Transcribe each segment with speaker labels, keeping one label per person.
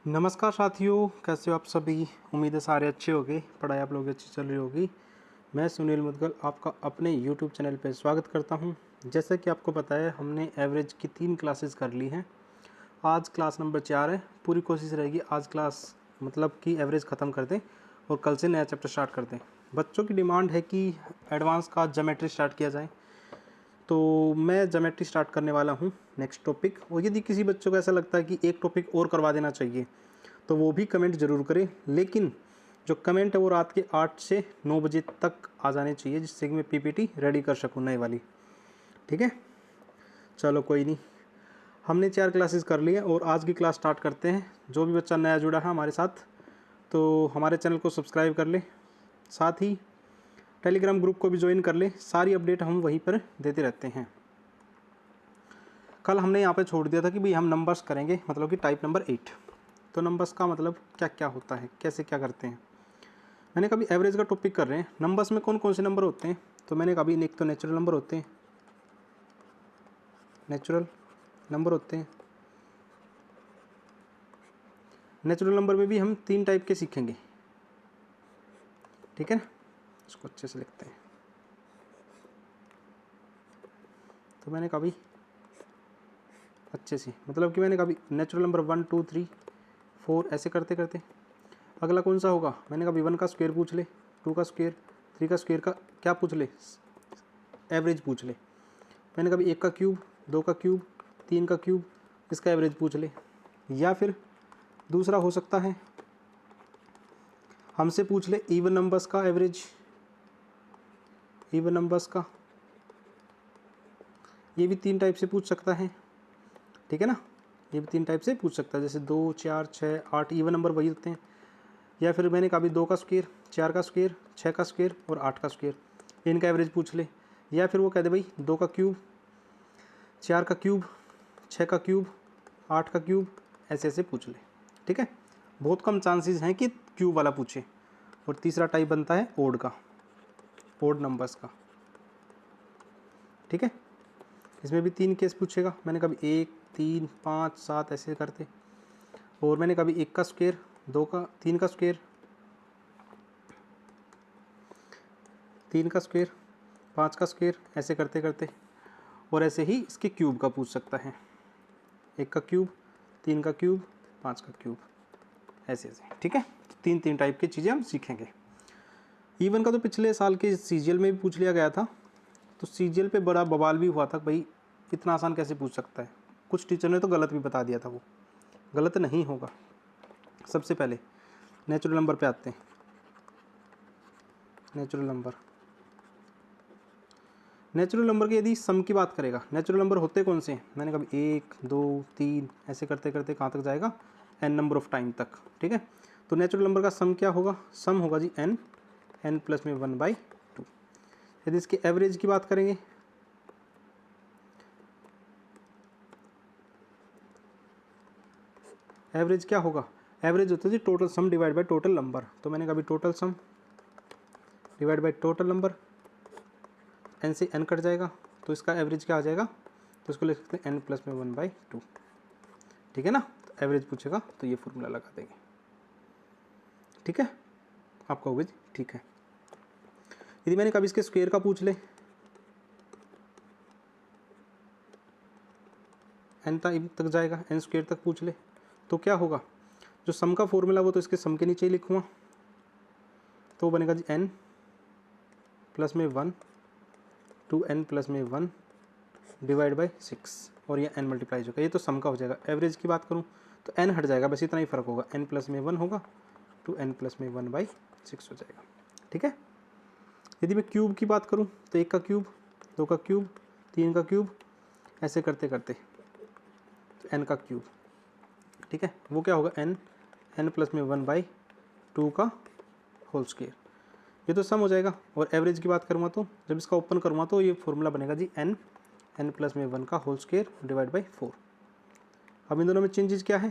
Speaker 1: नमस्कार साथियों, कैसे हो आप सभी। उम्मीद है सारे अच्छे होंगे, पढ़ाई आप लोगों की अच्छी चल रही होगी। मैं सुनील मुदगल आपका अपने YouTube चैनल पर स्वागत करता हूं। जैसे कि आपको पता है, हमने एवरेज की 3 क्लासेस कर ली हैं। आज क्लास नंबर 4 है। पूरी कोशिश रहेगी आज क्लास मतलब कि एवरेज ख़त्म कर दें और कल से नया चैप्टर स्टार्ट कर दें। बच्चों की डिमांड है कि एडवांस का ज्योमेट्री स्टार्ट किया जाए, तो मैं ज्योमेट्री स्टार्ट करने वाला हूँ नेक्स्ट टॉपिक। और यदि किसी बच्चों को ऐसा लगता है कि एक टॉपिक और करवा देना चाहिए तो वो भी कमेंट ज़रूर करें, लेकिन जो कमेंट है वो रात के 8 से 9 बजे तक आ जाने चाहिए, जिससे कि मैं पीपीटी रेडी कर सकूँ नई वाली। ठीक है, चलो कोई नहीं। हमने 4 क्लासेस कर ली हैं और आज की क्लास स्टार्ट करते हैं। जो भी बच्चा नया जुड़ा है हमारे साथ, तो हमारे चैनल को सब्सक्राइब कर ले, साथ ही टेलीग्राम ग्रुप को भी ज्वाइन कर ले। सारी अपडेट हम वहीं पर देते रहते हैं। कल हमने यहाँ पे छोड़ दिया था कि भाई हम नंबर्स करेंगे, मतलब कि टाइप नंबर 8। तो नंबर्स का मतलब क्या क्या होता है, कैसे क्या करते हैं। मैंने कभी एवरेज का टॉपिक कर रहे हैं। नंबर्स में कौन कौन से नंबर होते हैं, तो मैंने कभी एक तो नेचुरल नंबर होते हैं, नेचुरल नंबर होते हैं। नेचुरल नंबर में भी हम 3 टाइप के सीखेंगे। ठीक है ना, इसको अच्छे से लिखते हैं। तो मैंने कभी अच्छे से मतलब कि मैंने कभी नेचुरल नंबर 1 2 3 4 ऐसे करते करते। अगला कौन सा होगा, मैंने कभी 1 का स्क्वायर पूछ ले, 2 का स्क्वायर, 3 का स्क्वायर का क्या पूछ ले, एवरेज पूछ ले। मैंने कभी 1 का क्यूब, 2 का क्यूब, 3 का क्यूब, इसका एवरेज पूछ ले। या फिर दूसरा हो सकता है हमसे पूछ ले इवन नंबर्स का एवरेज, इवन नंबर्स का, ये भी 3 टाइप से पूछ सकता है। ठीक है ना, ये भी 3 टाइप से पूछ सकता है, जैसे 2 4 6 8 इवन नंबर वही होते हैं। या फिर मैंने कभी 2 का स्क्वायर, 4 का स्क्वायर, 6 का स्क्वायर और 8 का स्क्वायर, इनका एवरेज पूछ ले। या फिर वो कह दे भाई 2 का क्यूब, 4 का क्यूब, 6 का क्यूब, 8 का क्यूब, ऐसे ऐसे पूछ ले। ठीक है, बहुत कम चांसेस हैं कि क्यूब वाला पूछे। और तीसरा टाइप बनता है ओड का, ओड नंबर्स का। ठीक है, इसमें भी 3 केस पूछेगा। मैंने कभी 1 3 5 7 ऐसे करते। और मैंने कभी 1 का स्क्वायर, 2 का, 3 का स्क्वायर, 3 का स्क्वायर, 5 का स्क्वायर, ऐसे करते करते। और ऐसे ही इसके क्यूब का पूछ सकता है, 1 का क्यूब, 3 का क्यूब, 5 का क्यूब, ऐसे ऐसे। ठीक है, 3 टाइप की चीज़ें हम सीखेंगे। इवन का तो पिछले साल के सीजीएल में भी पूछ लिया गया था। तो सीजीएल पे बड़ा बवाल भी हुआ था, भाई इतना आसान कैसे पूछ सकता है। कुछ टीचर ने तो गलत भी बता दिया था। वो गलत नहीं होगा। सबसे पहले नेचुरल नंबर पे आते हैं। नेचुरल नंबर, नेचुरल नंबर की यदि सम की बात करेगा, नेचुरल नंबर होते कौन से हैं, मैंने कभी 1 2 3 ऐसे करते करते कहाँ तक जाएगा, n नंबर ऑफ टाइम तक। ठीक है, तो नेचुरल नंबर का सम क्या होगा, सम होगा जी n, n प्लस में 1/2। यदि इसके एवरेज की बात करेंगे, एवरेज क्या होगा, एवरेज होता है जी total sum divide by total number. तो मैंने कभी total sum divide by total number, n से n कट जाएगा तो इसका एवरेज क्या आ जाएगा, तो इसको लिख सकते हैं n प्लस में 1/2। ठीक है ना, तो एवरेज पूछेगा तो ये फॉर्मूला लगा देंगे। ठीक है, आप कहोगे जी ठीक है। यदि मैंने कभी इसके स्क्वायर का पूछ ले, n तक जाएगा, n स्क्वायर तक पूछ ले, तो क्या होगा, जो सम का फॉर्मूला वो तो इसके सम के नीचे ही लिखूँगा। तो वो बनेगा जी n प्लस में 1 टू n प्लस में 1 डिवाइड बाई 6, और ये n मल्टीप्लाई होगा। ये तो सम का हो जाएगा। एवरेज की बात करूँ तो n हट जाएगा, बस इतना ही फ़र्क होगा, n प्लस में 1 होगा टू n प्लस में 1/6 हो जाएगा। ठीक है, यदि मैं क्यूब की बात करूँ तो 1 का क्यूब, 2 का क्यूब, 3 का क्यूब, ऐसे करते करते तो n का क्यूब। ठीक है, वो क्या होगा, n प्लस में 1/2 का होल स्क्वायर। ये तो सम हो जाएगा। और एवरेज की बात करूँगा तो जब इसका ओपन करूँगा तो ये फॉर्मूला बनेगा जी n प्लस में 1 का होल स्क्वायर डिवाइड बाई 4। अब इन दोनों में चेंजेस क्या है,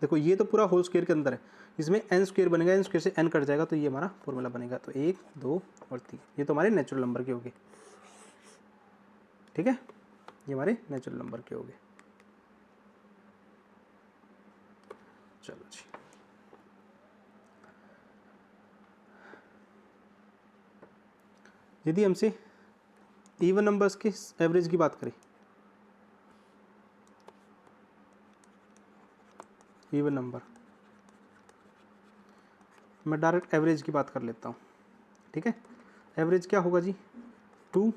Speaker 1: देखो ये तो पूरा होल स्क्वायर के अंदर है, इसमें n स्क्वायर बनेगा, n स्क्वायर से n कट जाएगा तो ये हमारा फॉर्मूला बनेगा। तो 1 2 और 3, ये तो हमारे नेचुरल नंबर के हो गए। ठीक है, ये हमारे नेचुरल नंबर के हो गए। चलो जी, यदि हमसे इवन नंबर्स के एवरेज की बात करें, इवन नंबर, मैं डायरेक्ट एवरेज की बात कर लेता हूँ, ठीक है। एवरेज क्या होगा जी, 2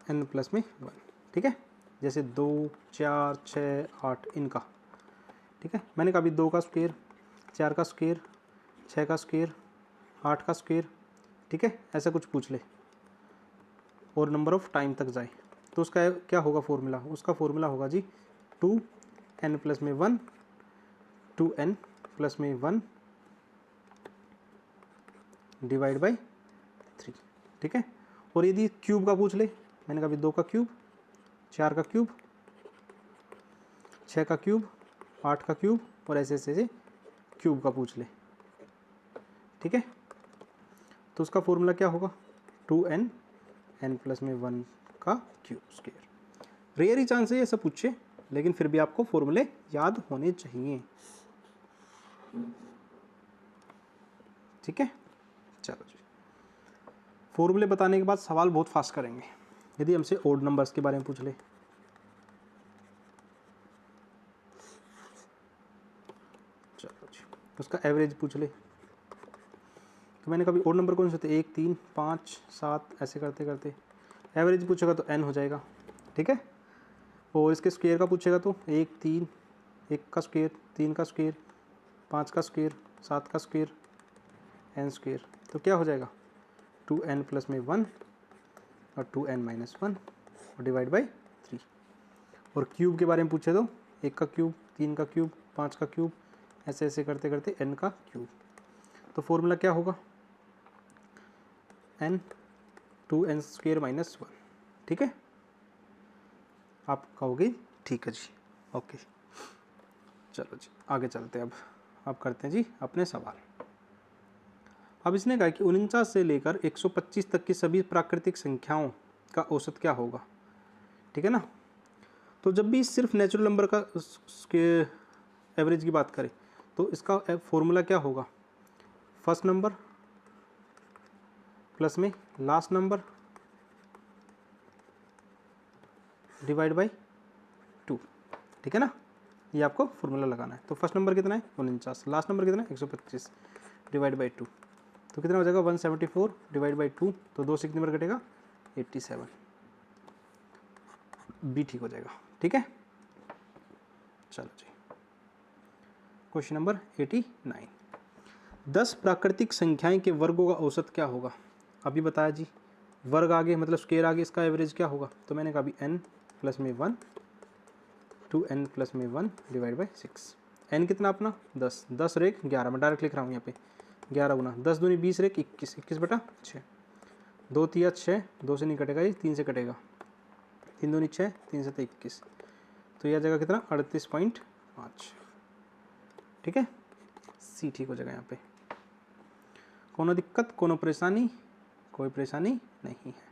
Speaker 1: n प्लस में 1, ठीक है। जैसे 2, 4, 6, 8 इनका, ठीक है। मैंने कहा अभी 2 का स्क्वायर, 4 का स्क्वायर, 6 का स्क्वायर, 8 का स्क्वायर, ठीक है, ऐसा कुछ पूछ ले और नंबर ऑफ टाइम तक जाए, तो उसका क्या होगा फॉर्मूला, उसका फॉर्मूला होगा जी 2n प्लस में 1, 2n प्लस में 1 डिवाइड बाई 3, ठीक है। और यदि क्यूब का पूछ ले, मैंने कहा अभी 2 का क्यूब, 4 का क्यूब, 6 का क्यूब, 8 का क्यूब और ऐसे ऐसे क्यूब का पूछ ले, ठीक है। तो उसका फॉर्मूला क्या होगा, 2n n प्लस में 1 का क्यूब स्क्वायर। रेयर ही चांस है ये सब पूछे, लेकिन फिर भी आपको फॉर्मूले याद होने चाहिए, ठीक है। चलो जी, फॉर्मूले बताने के बाद सवाल बहुत फास्ट करेंगे। यदि हमसे ओड नंबर्स के बारे में पूछ ले, चलो जी, उसका एवरेज पूछ ले, तो मैंने कभी ओड नंबर कौन से थे, 1, 3, 5, 7 ऐसे करते करते एवरेज पूछेगा तो n हो जाएगा, ठीक है। और इसके स्क्वायर का पूछेगा तो 1, 3, 1 का स्क्वायर, 3 का स्क्वायर, 5 का स्क्वायर, 7 का स्क्वायर, n स्क्वायर, तो क्या हो जाएगा 2n प्लस में 1 और 2n माइनस 1 और डिवाइड बाई 3। और क्यूब के बारे में पूछे तो 1 का क्यूब, 3 का क्यूब, 5 का क्यूब, ऐसे ऐसे करते करते n का क्यूब। तो फॉर्मूला क्या होगा, n 2n स्क्वायर माइनस 1, ठीक है। आप कहोगे ठीक है जी, ओके। चलो जी आगे चलते हैं, अब करते हैं जी अपने सवाल। अब इसने कहा कि 49 से लेकर 125 तक की सभी प्राकृतिक संख्याओं का औसत क्या होगा, ठीक है ना। तो जब भी सिर्फ नेचुरल नंबर का के एवरेज की बात करें तो इसका फॉर्मूला क्या होगा, फर्स्ट नंबर प्लस में लास्ट नंबर डिवाइड बाई 2, ठीक है ना। ये आपको फॉर्मूला लगाना है। तो फर्स्ट नंबर कितना है 49, लास्ट नंबर कितना है 125 डिवाइड बाई 2, तो कितना हो जाएगा 174 डिवाइड बाई 2, तो 2 से कितनी बार कटेगा 87, बी ठीक हो जाएगा, ठीक है। चलो जी क्वेश्चन नंबर 89, 10 प्राकृतिक संख्याएं के वर्गों का औसत क्या होगा। अभी बताया जी, वर्ग आगे मतलब स्क्वायर आगे, इसका एवरेज क्या होगा, तो मैंने कहा अभी n प्लस में 1, 2n प्लस में 1 डिवाइड बाई 6। n कितना अपना 10, 10 रेक 11, मैं डायरेक्ट लिख रहा हूँ यहाँ पे 11 गुना 10 दूनी 20 रेक 21, 21 बटा 6, 2 तिया 6, 2 से नहीं कटेगा ये, 3 से कटेगा, 3 दूनी 6, 3 से तो 21, तो यह जगह कितना 38.5, ठीक है। सी ठीक हो जाएगा यहाँ पे। कोनो दिक्कत, कोनो परेशानी, कोई परेशानी नहीं है।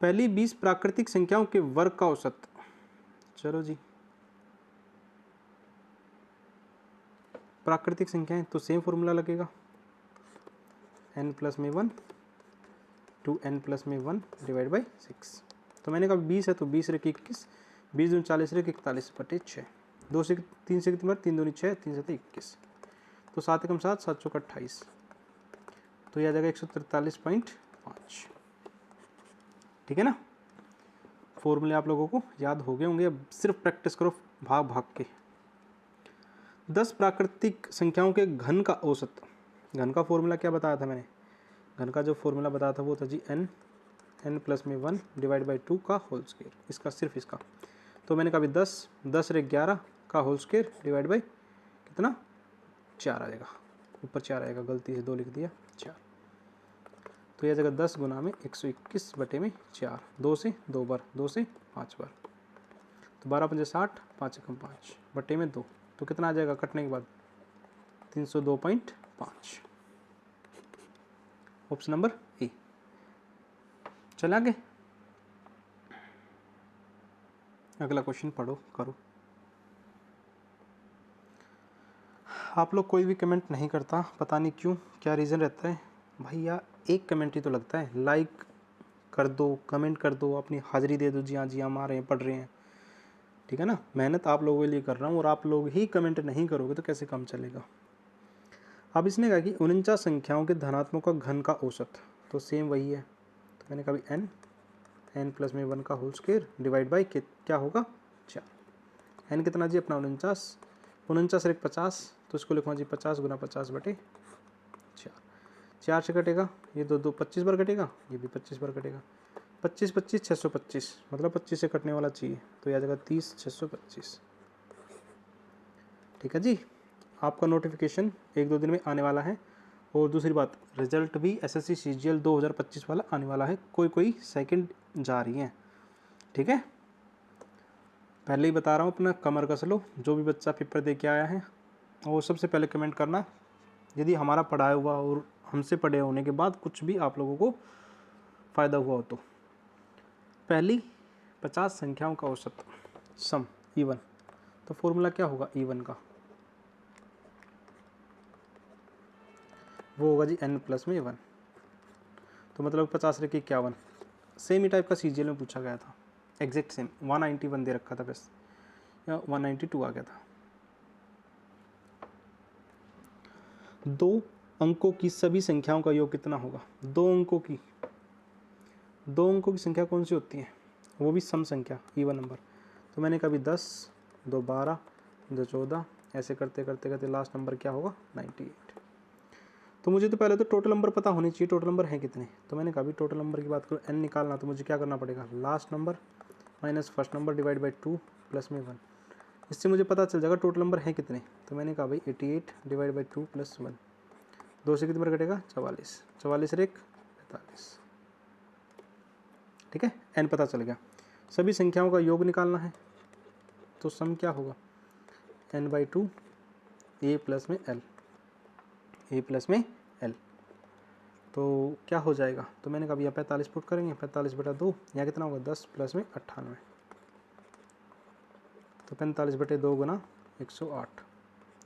Speaker 1: पहली 20 प्राकृतिक संख्याओं के वर्ग का औसत, चलो जी प्राकृतिक संख्याएं तो सेम फॉर्मूला लगेगा, n प्लस में 1 2n प्लस में 1 डिवाइड बाई 6। तो मैंने कहा 20 है तो 20 रेख 21, 20 दूनी 40 रेख 41 बटे 6, 2 से 3 से कितनी बार 3 दूनी 6, 3 से तो 21, तो 7 एकम 7, 7 चौका 28, तो यह आ जाएगा 143.5, ठीक है ना। फॉर्मूले आप लोगों को याद हो गए होंगे, अब सिर्फ प्रैक्टिस करो भाग भाग के। 10 प्राकृतिक संख्याओं के घन का औसत, घन का फॉर्मूला क्या बताया था मैंने, घन का जो फॉर्मूला बताया था वो था जी n प्लस में 1 डिवाइड बाई 2 का होल स्क्वायर, इसका सिर्फ इसका, तो मैंने कहा अभी 10 रे 11 का होल स्क्वायर डिवाइड बाई कितना 4 आ जाएगा, ऊपर 4 आएगा, गलती से 2 लिख दिया 4, तो यह जगह 10 गुना में 121 बटे में 4, 2 से 2 बार, 2 से 5 बार, तो 12 पंजे 60, 5 एकम 5 बटे में 2, तो कितना आ जाएगा कटने के बाद 302.5, ऑप्शन नंबर ए। चल आगे, अगला क्वेश्चन पढ़ो करो। आप लोग कोई भी कमेंट नहीं करता, पता नहीं क्यों, क्या रीज़न रहता है भैया? एक कमेंट ही तो लगता है, लाइक कर दो, कमेंट कर दो, अपनी हाज़िरी दे दो, जी हाँ हम आ रहे हैं, पढ़ रहे हैं, ठीक है ना। मेहनत आप लोगों के लिए कर रहा हूँ और आप लोग ही कमेंट नहीं करोगे तो कैसे काम चलेगा। अब इसने कहा कि 49 संख्याओं के धनात्मक का घन का औसत, तो सेम वही है, तो मैंने कहा भी n प्लस में 1 का होल स्क्वायर डिवाइड बाई क्या होगा 4। n कितना जी अपना 49, 49 और 1 50, तो इसको लिखूँगा जी 50 गुना 50 बटे 4। 4 से कटेगा ये 2 25 बार कटेगा, ये भी 25 बार कटेगा, 25 25 625, मतलब 25 से कटने वाला चाहिए, तो यह आ जाएगा 30 625। ठीक है जी, आपका नोटिफिकेशन 1-2 दिन में आने वाला है। और दूसरी बात, रिजल्ट भी एसएससी सीजीएल 2025 वाला आने वाला है, कोई सेकंड जा रही हैं, ठीक है। पहले ही बता रहा हूँ, अपना कमर कस लो, जो भी बच्चा पेपर दे के आया है, और सबसे पहले कमेंट करना यदि हमारा पढ़ाया हुआ और हमसे पढ़े होने के बाद कुछ भी आप लोगों को फ़ायदा हुआ हो तो। पहली 50 संख्याओं का औसत सम इवन, तो फॉर्मूला क्या होगा इवन का, वो होगा जी n प्लस में 1, तो मतलब 50 रखे 51। सेम ही टाइप का सीजीएल में पूछा गया था, एग्जैक्ट सेम 191 दे रखा था बस, या 192 आ गया था। 2 अंकों की सभी संख्याओं का योग कितना होगा? 2 अंकों की संख्या कौन सी होती है? वो भी सम संख्या, इवन नंबर। तो मैंने कभी 10, 2 12, 2 14, ऐसे करते करते करते लास्ट नंबर क्या होगा 98। तो मुझे तो पहले तो टोटल नंबर पता होने चाहिए, टोटल नंबर है कितने। तो मैंने कहा भी टोटल नंबर की बात करूँ, n निकालना, तो मुझे क्या करना पड़ेगा, last number minus first number divide by 2 plus में 1, इससे मुझे पता चल जाएगा टोटल नंबर है कितने। तो मैंने कहा भाई 88 डिवाइड बाई 2 प्लस 1, 2 से कितने बार कटेगा 44, 44 और 1 45, ठीक है। n पता चल गया। सभी संख्याओं का योग निकालना है, तो सम क्या होगा n/2 a प्लस में l, तो क्या हो जाएगा, तो मैंने कहा भैया 45 पुट करेंगे, 45 बटा 2, यहाँ कितना होगा 10 प्लस में 98, तो 45 बटे 2 गुना 108,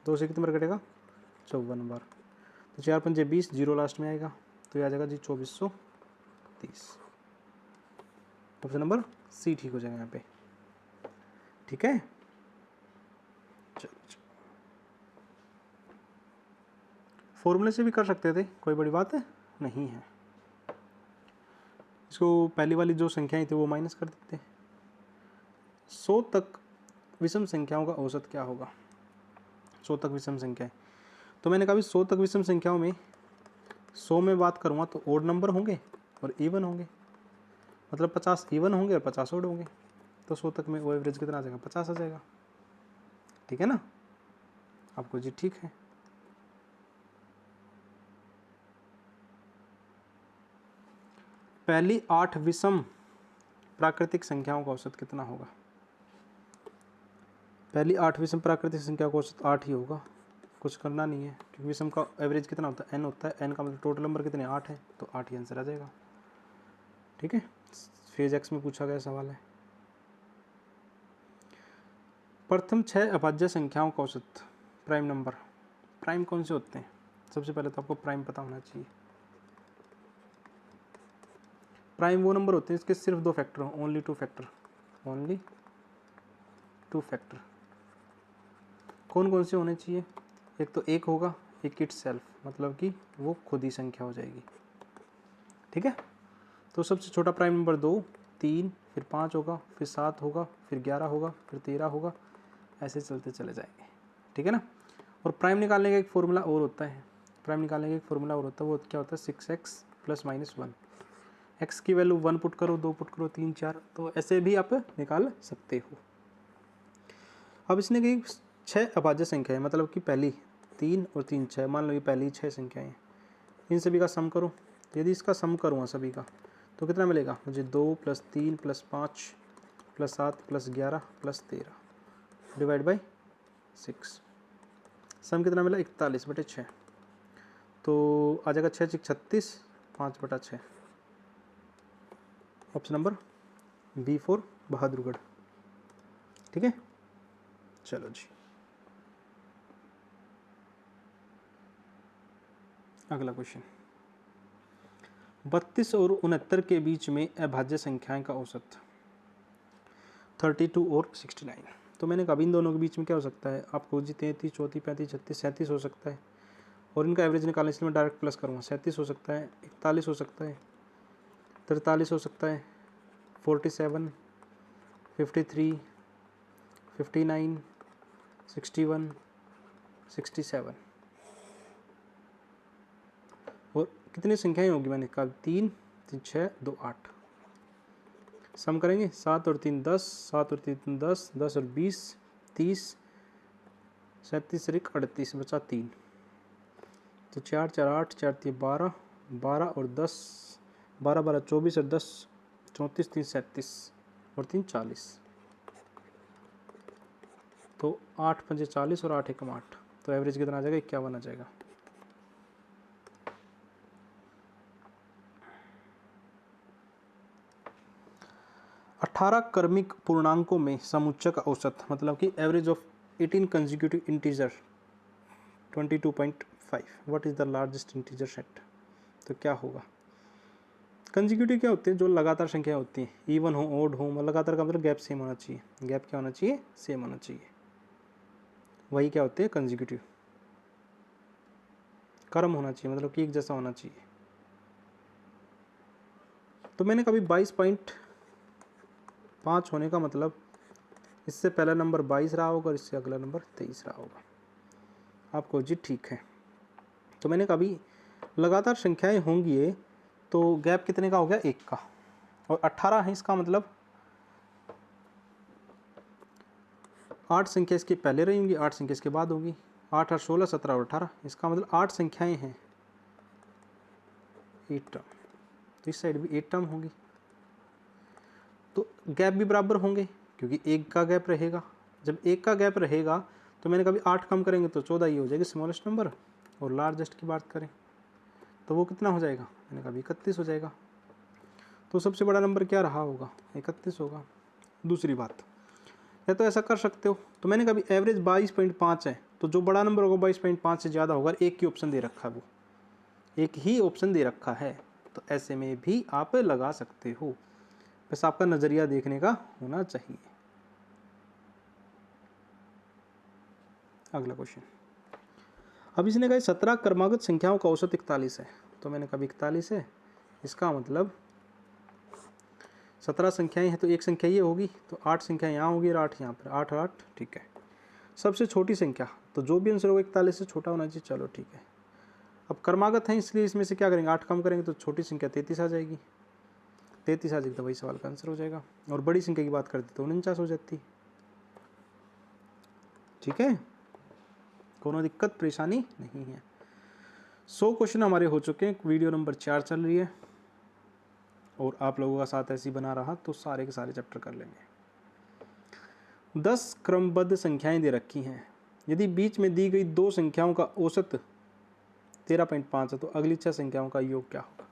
Speaker 1: 2 से कितनी बार कटेगा 54 बार, तो 4 पंजे 20, जीरो लास्ट में आएगा, तो ये आ जाएगा जी 2430। ऑप्शन नंबर सी ठीक हो जाएगा यहाँ पे, ठीक है। चलो फॉर्मूले से भी कर सकते थे, कोई बड़ी बात नहीं है। इसको पहली वाली जो संख्याएं थी वो माइनस कर देते। 100 तक विषम संख्याओं का औसत क्या होगा? 100 तक विषम संख्याएं, तो मैंने कहा भी 100 तक विषम संख्याओं में 100 में बात करूँगा तो ओड नंबर होंगे और इवन होंगे, मतलब 50 इवन होंगे और 50 ओड होंगे, तो 100 तक में वो एवरेज कितना आ जाएगा 50 आ जाएगा, ठीक है ना। आपको जी ठीक है। पहली 8 विषम प्राकृतिक संख्याओं का औसत कितना होगा? पहली 8 विषम प्राकृतिक संख्या का औसत 8 ही होगा, कुछ करना नहीं है, क्योंकि विषम का एवरेज कितना होता है n होता है, n का मतलब टोटल नंबर कितने 8 है, तो 8 ही आंसर आ जाएगा, ठीक है। फेज एक्स में पूछा गया सवाल है। प्रथम 6 अभाज्य संख्याओं का औसत प्राइम नंबर, प्राइम कौन से होते हैं? सबसे पहले तो आपको प्राइम पता होना चाहिए। प्राइम वो नंबर होते हैं इसके सिर्फ 2 फैक्टर हो, ओनली 2 फैक्टर। कौन कौन से होने चाहिए? एक तो 1 होगा, एक इट सेल्फ, मतलब कि वो खुद ही संख्या हो जाएगी, ठीक है। तो सबसे छोटा प्राइम नंबर 2, 3, फिर 5 होगा, फिर 7 होगा, फिर 11 होगा, फिर 13 होगा, ऐसे चलते चले जाएंगे, ठीक है ना। और प्राइम निकालने का एक फॉर्मूला और होता है, वो क्या होता है 6x प्लस माइनस 1, x की वैल्यू 1 पुट करो, 2 पुट करो, 3 4, तो ऐसे भी आप निकाल सकते हो। अब इसने कही 6 अभाज्य संख्या है, मतलब कि पहली 3 और 3 6, मान लो ये पहली 6 संख्याएँ, इन सभी का सम करो। यदि इसका सम करूँगा सभी का, तो कितना मिलेगा मुझे 2 plus 3 plus 5 plus 7 plus 11 plus 13 divide by 6, सम कितना मिला 41 बटे 6, तो आ जाएगा 6 36, 5 बटा 6। Option number B4 Bahadurgarh. ठीक है। चलो जी, अगला क्वेश्चन, 32 और 69 के बीच में अभाज्य संख्याएं का औसत 32 और 69। तो मैंने कहा इन दोनों के बीच में क्या हो सकता है, आपको जी 33, 34, 35, 36, 37 हो सकता है, और इनका एवरेज निकालने इसलिए मैं डायरेक्ट प्लस करूँगा। 37 हो सकता है, 41 हो सकता है, 43 हो सकता है, 47, 53, 59, 61, 67, और कितनी संख्याएं होगी मैंने कहा 3, 3, 6, 2, 8। सम करेंगे 7 और 3 10, 7 और 3 10, 10 और 20 30, 37 और 1 38, बचा 3। तो 4 4 8, 4 3 12, 12 और 10, 12 12 24 और 10 34, 3 37 और 3 40। तो 8 5 40 और 8 1 8, तो एवरेज कितना आ जाएगा, 51 आ जाएगा। अठारह क्रमिक पूर्णांकों में समुच्चय औसत, मतलब कि average of 18 consecutive integer 22.5, what is the largest integer set. तो क्या होगा, कंसेक्यूटिव क्या होते हैं, जो लगातार संख्या होती हैं, इवन हो ओड हो, लगातार का मतलब गैप सेम होना चाहिए, गैप क्या होना चाहिए, सेम होना चाहिए, वही क्या होते हैं कंसेक्यूटिव। क्रम होना चाहिए मतलब कि एक जैसा होना चाहिए। तो मैंने कभी 22.5 होने का मतलब इससे पहला नंबर 22 रहा होगा और इससे अगला नंबर 23 रहा होगा। आपको जी ठीक है। तो मैंने कभी लगातार संख्याएं होंगी ये, तो गैप कितने का हो गया, 1 का, और 18 है, इसका मतलब 8 संख्या इसके पहले रहेंगी, 8 संख्या इसके बाद होगी, 8 और 16 17 और 18, इसका मतलब 8 संख्याएं हैं, 8 टर्म, तो इस साइड भी 8 टर्म होगी। तो गैप भी बराबर होंगे क्योंकि 1 का गैप रहेगा। जब 1 का गैप रहेगा तो मैंने कभी 8 कम करेंगे तो 14 ही हो जाएगी स्मॉलेस्ट नंबर, और लार्जेस्ट की बात करें तो वो कितना हो जाएगा, मैंने कहा 31 हो जाएगा। तो सबसे बड़ा नंबर क्या रहा होगा, 31 होगा। दूसरी बात, या तो ऐसा कर सकते हो, तो मैंने कभी एवरेज 22.5 है, तो जो बड़ा नंबर होगा 22.5 से ज़्यादा होगा, एक ही ऑप्शन दे रखा है, वो एक ही ऑप्शन दे रखा है, तो ऐसे में भी आप लगा सकते हो, बस आपका नज़रिया देखने का होना चाहिए। अगला क्वेश्चन, अब इसने कहा 17 क्रमागत संख्याओं का औसत 41 है, तो मैंने कहा 41 है, इसका मतलब 17 संख्याएं हैं तो एक संख्या ये होगी, तो 8 संख्या यहाँ होगी और 8 यहाँ पर, 8 और 8, ठीक है। सबसे छोटी संख्या, तो जो भी आंसर होगा 41 से छोटा होना चाहिए, चलो ठीक है। अब क्रमागत है इसलिए इसमें से क्या करेंगे, 8 कम करेंगे तो छोटी संख्या 33 आ जाएगी, 33 आ जाएगी तो वही सवाल का आंसर हो जाएगा। और बड़ी संख्या की बात करते तो 49 हो जाती, ठीक है, कोनो दिक्कत परेशानी नहीं है। 100 क्वेश्चन हमारे हो चुके हैं, वीडियो नंबर 4 चल रही है, और आप लोगों का साथ ऐसे ही बना रहा तो सारे के सारे चैप्टर कर लेंगे। 10 क्रमबद्ध संख्याएं दे रखी हैं, यदि बीच में दी गई दो संख्याओं का औसत 13.5 है तो अगली 6 संख्याओं का योग क्या होगा।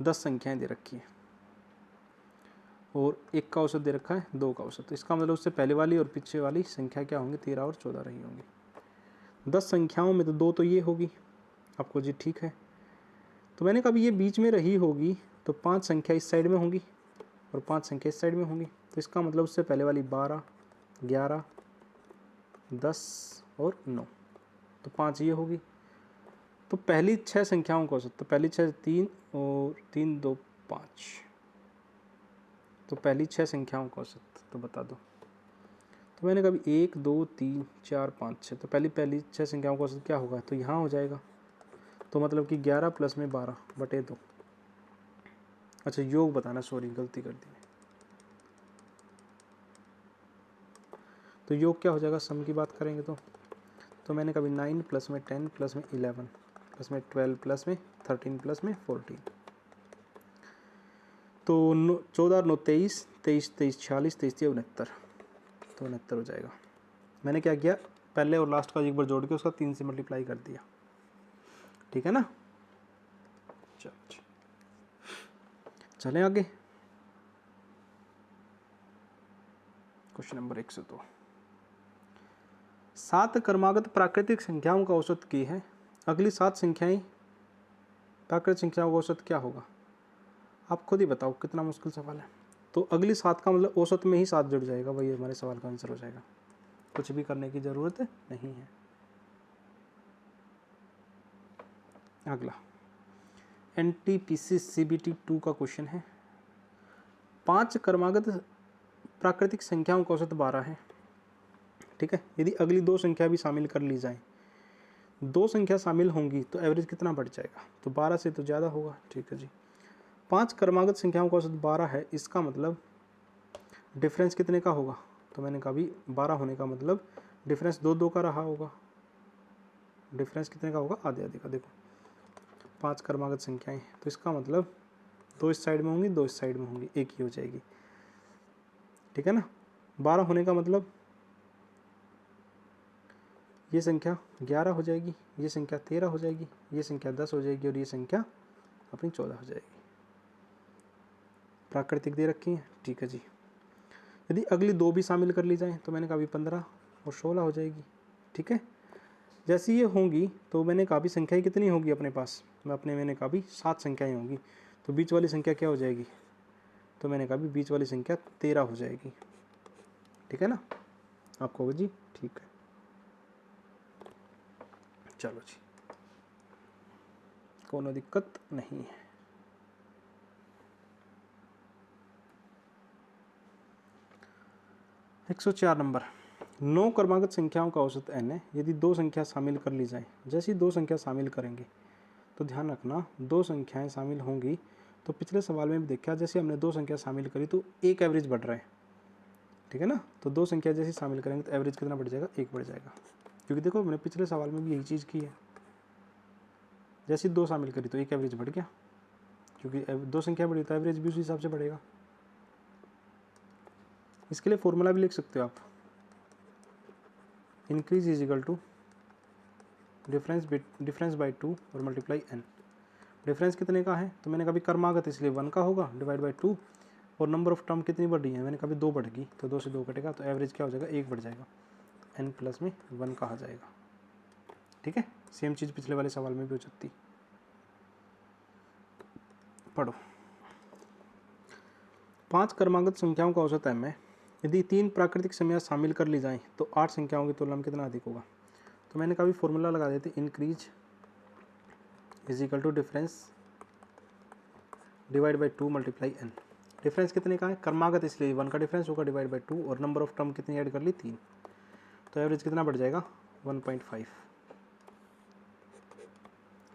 Speaker 1: 10 संख्याएं दे रखी हैं और एक का औसत दे रखा है, 2 का औसत, तो इसका मतलब उससे पहले वाली और पीछे वाली संख्या क्या होंगी, 13 और 14 रही होंगी। 10 संख्याओं में तो 2 तो ये होगी, आपको जी ठीक है। तो मैंने कहा ये बीच में रही होगी तो 5 संख्या इस साइड में होंगी और 5 संख्या इस साइड में होंगी, तो इसका मतलब उससे पहले वाली 12, 11, 10 और 9, तो 5 ये होगी। तो पहली 6 संख्याओं का औसत, तो पहली 6 3 और 3 2 5, तो पहली 6 संख्याओं का औसत तो बता दो। तो मैंने कहा 1 2 3 4 5 6, तो पहली 6 संख्याओं का औसत क्या होगा, तो यहाँ हो जाएगा, तो मतलब कि 11 प्लस में 12 बटे 2। अच्छा योग बताना, सॉरी गलती कर दी। तो योग क्या हो जाएगा, सम की बात करेंगे तो मैंने कभी 9 प्लस में 10 प्लस में 11 प्लस में 12 प्लस में 13 प्लस में 14, तो 14 9 23 23 23 46 23 69, तो 69 हो जाएगा। मैंने क्या किया, पहले और लास्ट का एक बार जोड़ के उसका 3 से मल्टीप्लाई कर दिया, ठीक है ना। चलो चलें आगे। Question number 102। 7 क्रमागत प्राकृतिक संख्याओं का औसत की है, अगली 7 संख्याएं प्राकृतिक संख्याओं का औसत क्या होगा? आप खुद ही बताओ, कितना मुश्किल सवाल है। तो अगली 7 का मतलब औसत में ही 7 जुड़ जाएगा, वही हमारे सवाल का आंसर हो जाएगा, कुछ भी करने की ज़रूरत नहीं है। अगला NTPC CBT 2 का क्वेश्चन है। 5 क्रमागत प्राकृतिक संख्याओं का औसत 12 है, ठीक है। यदि अगली 2 संख्या भी शामिल कर ली जाए, 2 संख्या शामिल होंगी तो एवरेज कितना बढ़ जाएगा? तो 12 से तो ज़्यादा होगा, ठीक है जी। 5 क्रमागत संख्याओं का औसत 12 है, इसका मतलब डिफरेंस कितने का होगा? तो मैंने कहा भी 12 होने का मतलब डिफरेंस 2 का रहा होगा। डिफरेंस कितने का होगा? आधे आधे का। देखो 5 क्रमागत संख्याएं, तो इसका मतलब 2 इस साइड में होंगी, 2 इस साइड में होंगी, एक ही हो जाएगी, ठीक है ना। 12 होने का मतलब ये संख्या 11 हो जाएगी, ये संख्या 13 हो जाएगी, ये संख्या 10 हो जाएगी और ये संख्या अपनी 14 हो जाएगी। प्राकृतिक दे रखी है, ठीक है जी। यदि अगली 2 भी शामिल कर ली जाए तो मैंने कहा भी 15 और 16 हो जाएगी, ठीक है। जैसी ये होंगी तो मैंने कहा भी संख्याएं कितनी होगी अपने पास? मैंने कहा भी 7 संख्याएं होंगी, तो बीच वाली संख्या क्या हो जाएगी? तो मैंने कहा भी बीच वाली संख्या 13 हो जाएगी, ठीक है ना। आपको होगा जी, ठीक है। चलो जी, कोनो दिक्कत नहीं है। एक 104 नंबर। 9 क्रमागत संख्याओं का औसत n है, यदि 2 संख्या शामिल कर ली जाए। जैसी 2 संख्या शामिल करेंगे तो ध्यान रखना, 2 संख्याएं शामिल होंगी तो पिछले सवाल में भी देखा, जैसे हमने 2 संख्या शामिल करी तो एक एवरेज बढ़ रहा है, ठीक है ना। तो 2 संख्या जैसे शामिल करेंगे तो एवरेज कितना बढ़ जाएगा? 1 बढ़ जाएगा, क्योंकि देखो हमने पिछले सवाल में भी यही चीज़ की है। जैसे 2 शामिल करी तो एक एवरेज बढ़ गया, क्योंकि 2 संख्या बढ़ी तो एवरेज भी उसी हिसाब से बढ़ेगा। इसके लिए फॉर्मूला भी लिख सकते हो आप, increase is equal to difference by 2 और मल्टीप्लाई n। डिफरेंस कितने का है? तो मैंने कभी क्रमागत इसलिए 1 का होगा, डिवाइड बाई 2, और नंबर ऑफ टर्म कितनी बढ़ी है? मैंने कभी 2 बढ़ गई, तो 2 से 2 कटेगा, तो एवरेज क्या हो जाएगा? 1 बढ़ जाएगा, n प्लस में 1 कहा जाएगा, ठीक है। सेम चीज़ पिछले वाले सवाल में भी हो सकती। पढ़ो। 5 क्रमागत संख्याओं का औसत m है, यदि 3 प्राकृतिक संख्या शामिल कर ली जाएं तो 8 संख्याओं की तुलना में कितना अधिक होगा? तो मैंने कभी फॉर्मूला लगा देते, increase is equal to difference divide by 2 multiply n। Difference कितने का है? क्रमागत इसलिए 1 का डिफरेंस होगा, डिवाइड बाई 2, और नंबर ऑफ टर्म कितनी ऐड कर ली? 3, तो एवरेज कितना बढ़ जाएगा? 1.5,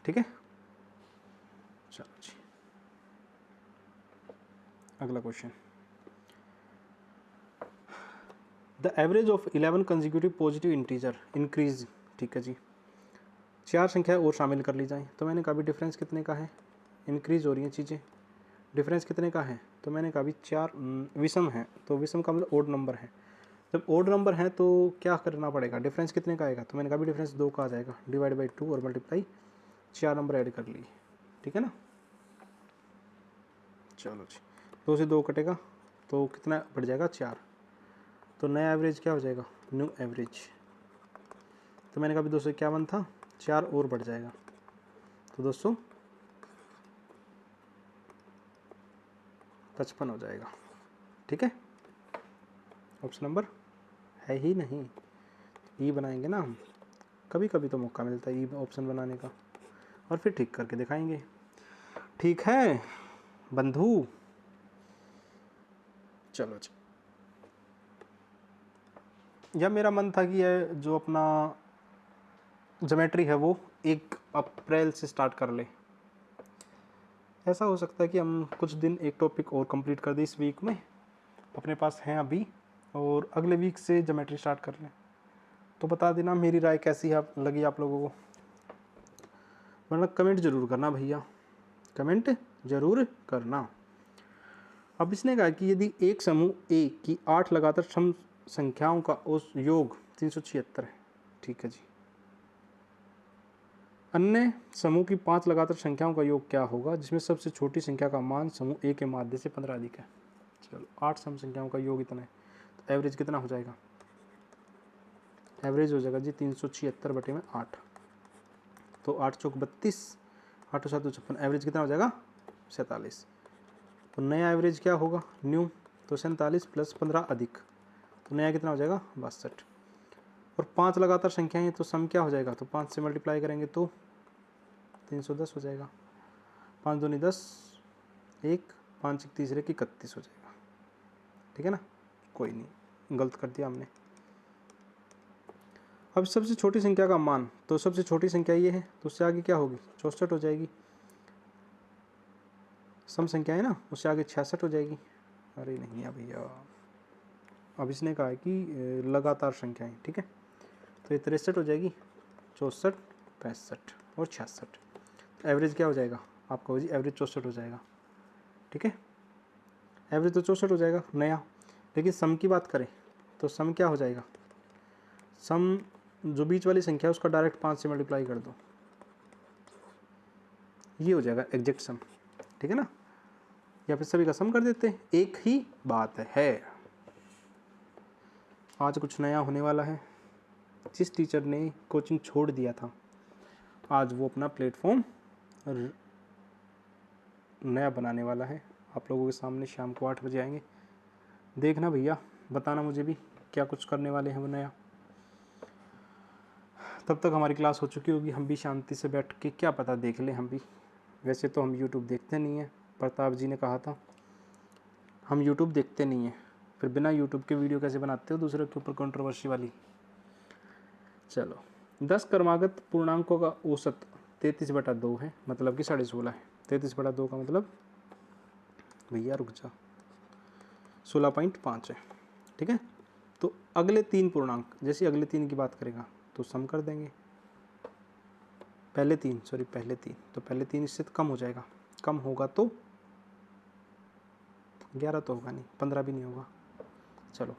Speaker 1: ठीक है। चलो जी, अगला question. The average of 11 consecutive positive integer increase, ठीक है जी। 4 संख्या और शामिल कर ली जाए, तो मैंने कहा भी डिफरेंस कितने का है? इंक्रीज हो रही हैं चीज़ें, डिफरेंस कितने का है? तो मैंने कहा भी 4 विषम है, तो विषम का मतलब ओड नंबर है। जब ओड नंबर है तो क्या करना पड़ेगा? डिफरेंस कितने का आएगा? तो मैंने कहा भी डिफरेंस 2 का आ जाएगा, डिवाइड बाई 2 और मल्टीप्लाई 4 नंबर ऐड कर लिए, ठीक है ना। चलो जी, 2 से 2 कटेगा तो कितना बढ़ जाएगा? 4, तो नया एवरेज क्या हो जाएगा? New average. तो मैंने कहा भी 251 था, 4 और बढ़ जाएगा, तो 255 हो जाएगा, ठीक है। ऑप्शन नंबर है ही नहीं, ई बनाएंगे ना हम, कभी कभी तो मौका मिलता है ई ऑप्शन बनाने का, और फिर ठीक करके दिखाएंगे, ठीक है बंधु। चलो जी, यह मेरा मन था कि यह जो अपना ज्योमेट्री है वो 1 अप्रैल से स्टार्ट कर ले। ऐसा हो सकता है कि हम कुछ दिन एक टॉपिक और कंप्लीट कर दें इस वीक में, अपने पास हैं अभी, और अगले वीक से ज्योमेट्री स्टार्ट कर लें। तो बता देना मेरी राय कैसी है लगी आप लोगों को, वरना कमेंट जरूर करना भैया, कमेंट जरूर करना। अब इसने कहा कि यदि एक समूह ए की 8 लगातार सम संख्याओं का औसत योग 376 है, ठीक है जी। अन्य समूह की 5 लगातार संख्याओं का योग क्या होगा जिसमें सबसे छोटी संख्या का मान समूह ए के माध्य से 15 अधिक है? चलो 8 सम संख्याओं का योग इतना है, एवरेज कितना हो जाएगा, एवरेज हो जाएगा जी 376/8। तो 8 चौक 32, 8 7 56, एवरेज कितना हो जाएगा 47। तो नया एवरेज क्या होगा, न्यू, तो 47 + 15 अधिक, तो नया कितना हो जाएगा 62। और 5 लगातार संख्याएं हैं तो सम क्या हो जाएगा, तो 5 से मल्टीप्लाई करेंगे तो 310 हो जाएगा। 5 दूनी 10, 1, 5 1 तीसरे की 31 हो जाएगा। ठीक है ना, कोई नहीं, गलत कर दिया हमने। अब सबसे छोटी संख्या का मान, तो सबसे छोटी संख्या ये है, तो उससे आगे क्या होगी 64 हो जाएगी। सम संख्या है ना, उससे आगे 66 हो जाएगी। अरे नहीं है भैया, अब इसने कहा है कि लगातार संख्याएं, ठीक है, तो ये 63 हो जाएगी, 64, 65 और 66। एवरेज क्या हो जाएगा आपका जी, एवरेज 64 हो जाएगा। ठीक है, एवरेज तो 64 हो जाएगा नया। लेकिन सम की बात करें तो सम क्या हो जाएगा, सम जो बीच वाली संख्या है उसका डायरेक्ट 5 से मल्टीप्लाई कर दो, ये हो जाएगा एग्जैक्ट सम। ठीक है ना, या फिर सभी का सम कर देते हैं, एक ही बात है। आज कुछ नया होने वाला है। जिस टीचर ने कोचिंग छोड़ दिया था, आज वो अपना प्लेटफॉर्म नया बनाने वाला है। आप लोगों के सामने शाम को 8 बजे आएंगे, देखना भैया, बताना मुझे भी क्या कुछ करने वाले हैं वो नया। तब तक हमारी क्लास हो चुकी होगी, हम भी शांति से बैठ के क्या पता देख लें हम भी। वैसे तो हम यूट्यूब देखते नहीं हैं, प्रताप जी ने कहा था हम यूट्यूब देखते नहीं हैं, फिर बिना यूट्यूब के वीडियो कैसे बनाते हो दूसरे के ऊपर कंट्रोवर्सी वाली। चलो, 10 क्रमागत पूर्णांकों का औसत 33/2 है, मतलब कि 16.5 है। 33/2 का मतलब भैया रुक जा, 16.5 है। ठीक है, तो अगले 3 पूर्णांक, जैसे अगले 3 की बात करेगा तो सम कर देंगे। पहले 3 तो पहले 3 इससे कम हो जाएगा, कम होगा तो 11 तो होगा नहीं, 15 भी नहीं होगा। चलो,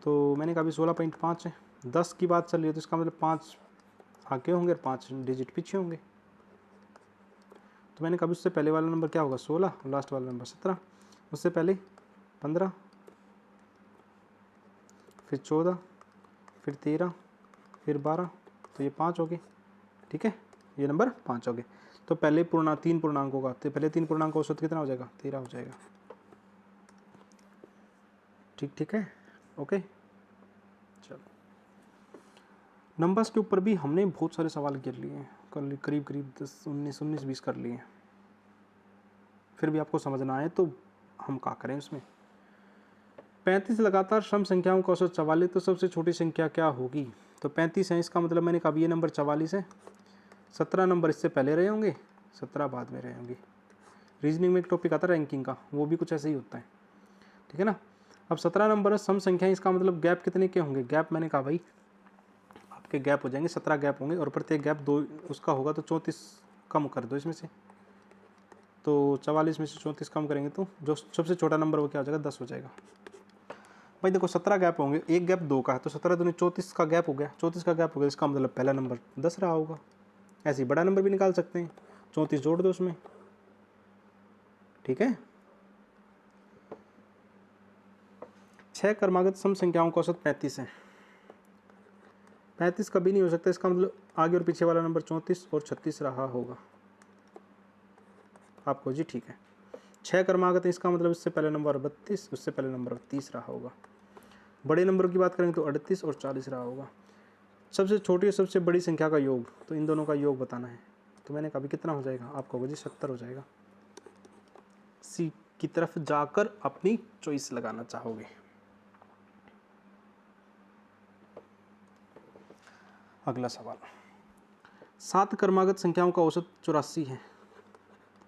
Speaker 1: तो मैंने कहा अभी 16.5 है, 10 की बात चल रही है तो इसका मतलब 5 आगे होंगे और 5 डिजिट पीछे होंगे। तो मैंने कहा उससे पहले वाला नंबर क्या होगा 16, लास्ट वाला नंबर 17, उससे पहले 15, फिर 14, फिर 13, फिर 12, तो ये 5 हो गए। ठीक है, ये नंबर 5 हो गए। तो पहले 3 पूर्णांकों का, तो पहले 3 पूर्णांक औसत कितना हो जाएगा 13 हो जाएगा। ठीक है, ओके। चलो, नंबर्स के ऊपर भी हमने बहुत सारे सवाल कर लिए हैं, करीब 19-20 कर लिए हैं। फिर भी आपको समझना आए तो हम क्या करें उसमें। 35 लगातार सम संख्याओं का औसत 44, तो सबसे छोटी संख्या क्या होगी, तो 35 है, इसका मतलब मैंने कहा ये नंबर 44 है, 17 नंबर इससे पहले रहे होंगे, 17 बाद में रहे होंगे। रीजनिंग में एक टॉपिक आता है रैंकिंग का, वो भी कुछ ऐसे ही होता है। ठीक है ना, अब 17 नंबर है सम संख्याएं, इसका मतलब गैप कितने के होंगे, गैप मैंने कहा भाई आपके गैप हो जाएंगे 17 गैप होंगे, और प्रत्येक गैप 2 उसका होगा, तो 34 कम कर दो इसमें से, तो 44 में से 34 कम करेंगे तो जो सबसे छोटा नंबर वो क्या हो जाएगा 10 हो जाएगा। भाई देखो 17 गैप होंगे, एक गैप 2 का है, तो 17 दूनी 34 का गैप हो गया, 34 का गैप हो गया, इसका मतलब पहला नंबर 10 रहा होगा। ऐसे ही बड़ा नंबर भी निकाल सकते हैं, 34 जोड़ दो उसमें। ठीक है, 6 क्रमागत सम संख्याओं का औसत 35 है। 35 कभी नहीं हो सकता, इसका मतलब आगे और पीछे वाला नंबर 34 और 36 रहा होगा आपको जी। ठीक है, 6 क्रमागत है, इसका मतलब इससे पहले नंबर 32, उससे पहले नंबर 30 रहा होगा। बड़े नंबरों की बात करेंगे तो 38 और 40 रहा होगा। सबसे छोटी और सबसे बड़ी संख्या का योग, तो इन दोनों का योग बताना है, तो मैंने कहा कितना हो जाएगा, आपको होगा जी 70 हो जाएगा। सी की तरफ जाकर अपनी चॉइस लगाना चाहोगे। अगला सवाल, 7 क्रमागत संख्याओं का औसत 84 है,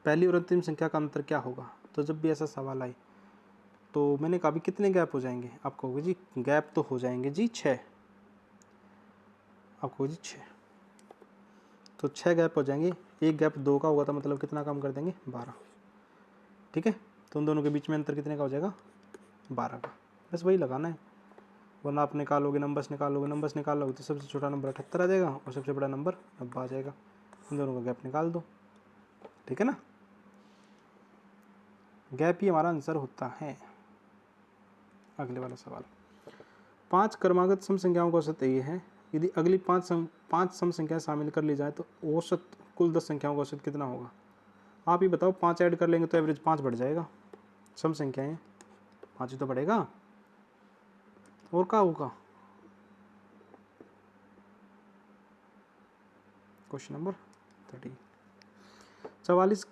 Speaker 1: पहली और अंतिम संख्या का अंतर क्या होगा। तो जब भी ऐसा सवाल आए तो मैंने कहा कितने गैप हो जाएंगे, आपको होगा जी गैप तो हो जाएंगे जी 6, आपको जी 6, तो 6 गैप हो जाएंगे, एक गैप 2 का होगा, तो मतलब कितना कम कर देंगे 12। ठीक है, तो उन दोनों के बीच में अंतर कितने का हो जाएगा 12 का, बस वही लगाना है। वरना आप निकालोगे नंबर्स निकालोगे तो सबसे छोटा नंबर 78 आ जाएगा और सबसे बड़ा नंबर 90 आ जाएगा, इन दोनों का गैप निकाल दो। ठीक है ना, गैप ही हमारा आंसर होता है। अगले वाला सवाल, 5 क्रमागत सम संख्याओं का औसत ये है, यदि अगली 5 सम संख्याएं शामिल कर ली जाए तो औसत कुल 10 संख्याओं का औसत कितना होगा। आप ही बताओ, 5 ऐड कर लेंगे तो एवरेज 5 बढ़ जाएगा, सम संख्याएं 5 ही तो बढ़ेगा, और क्या होगा। Question number 30। 44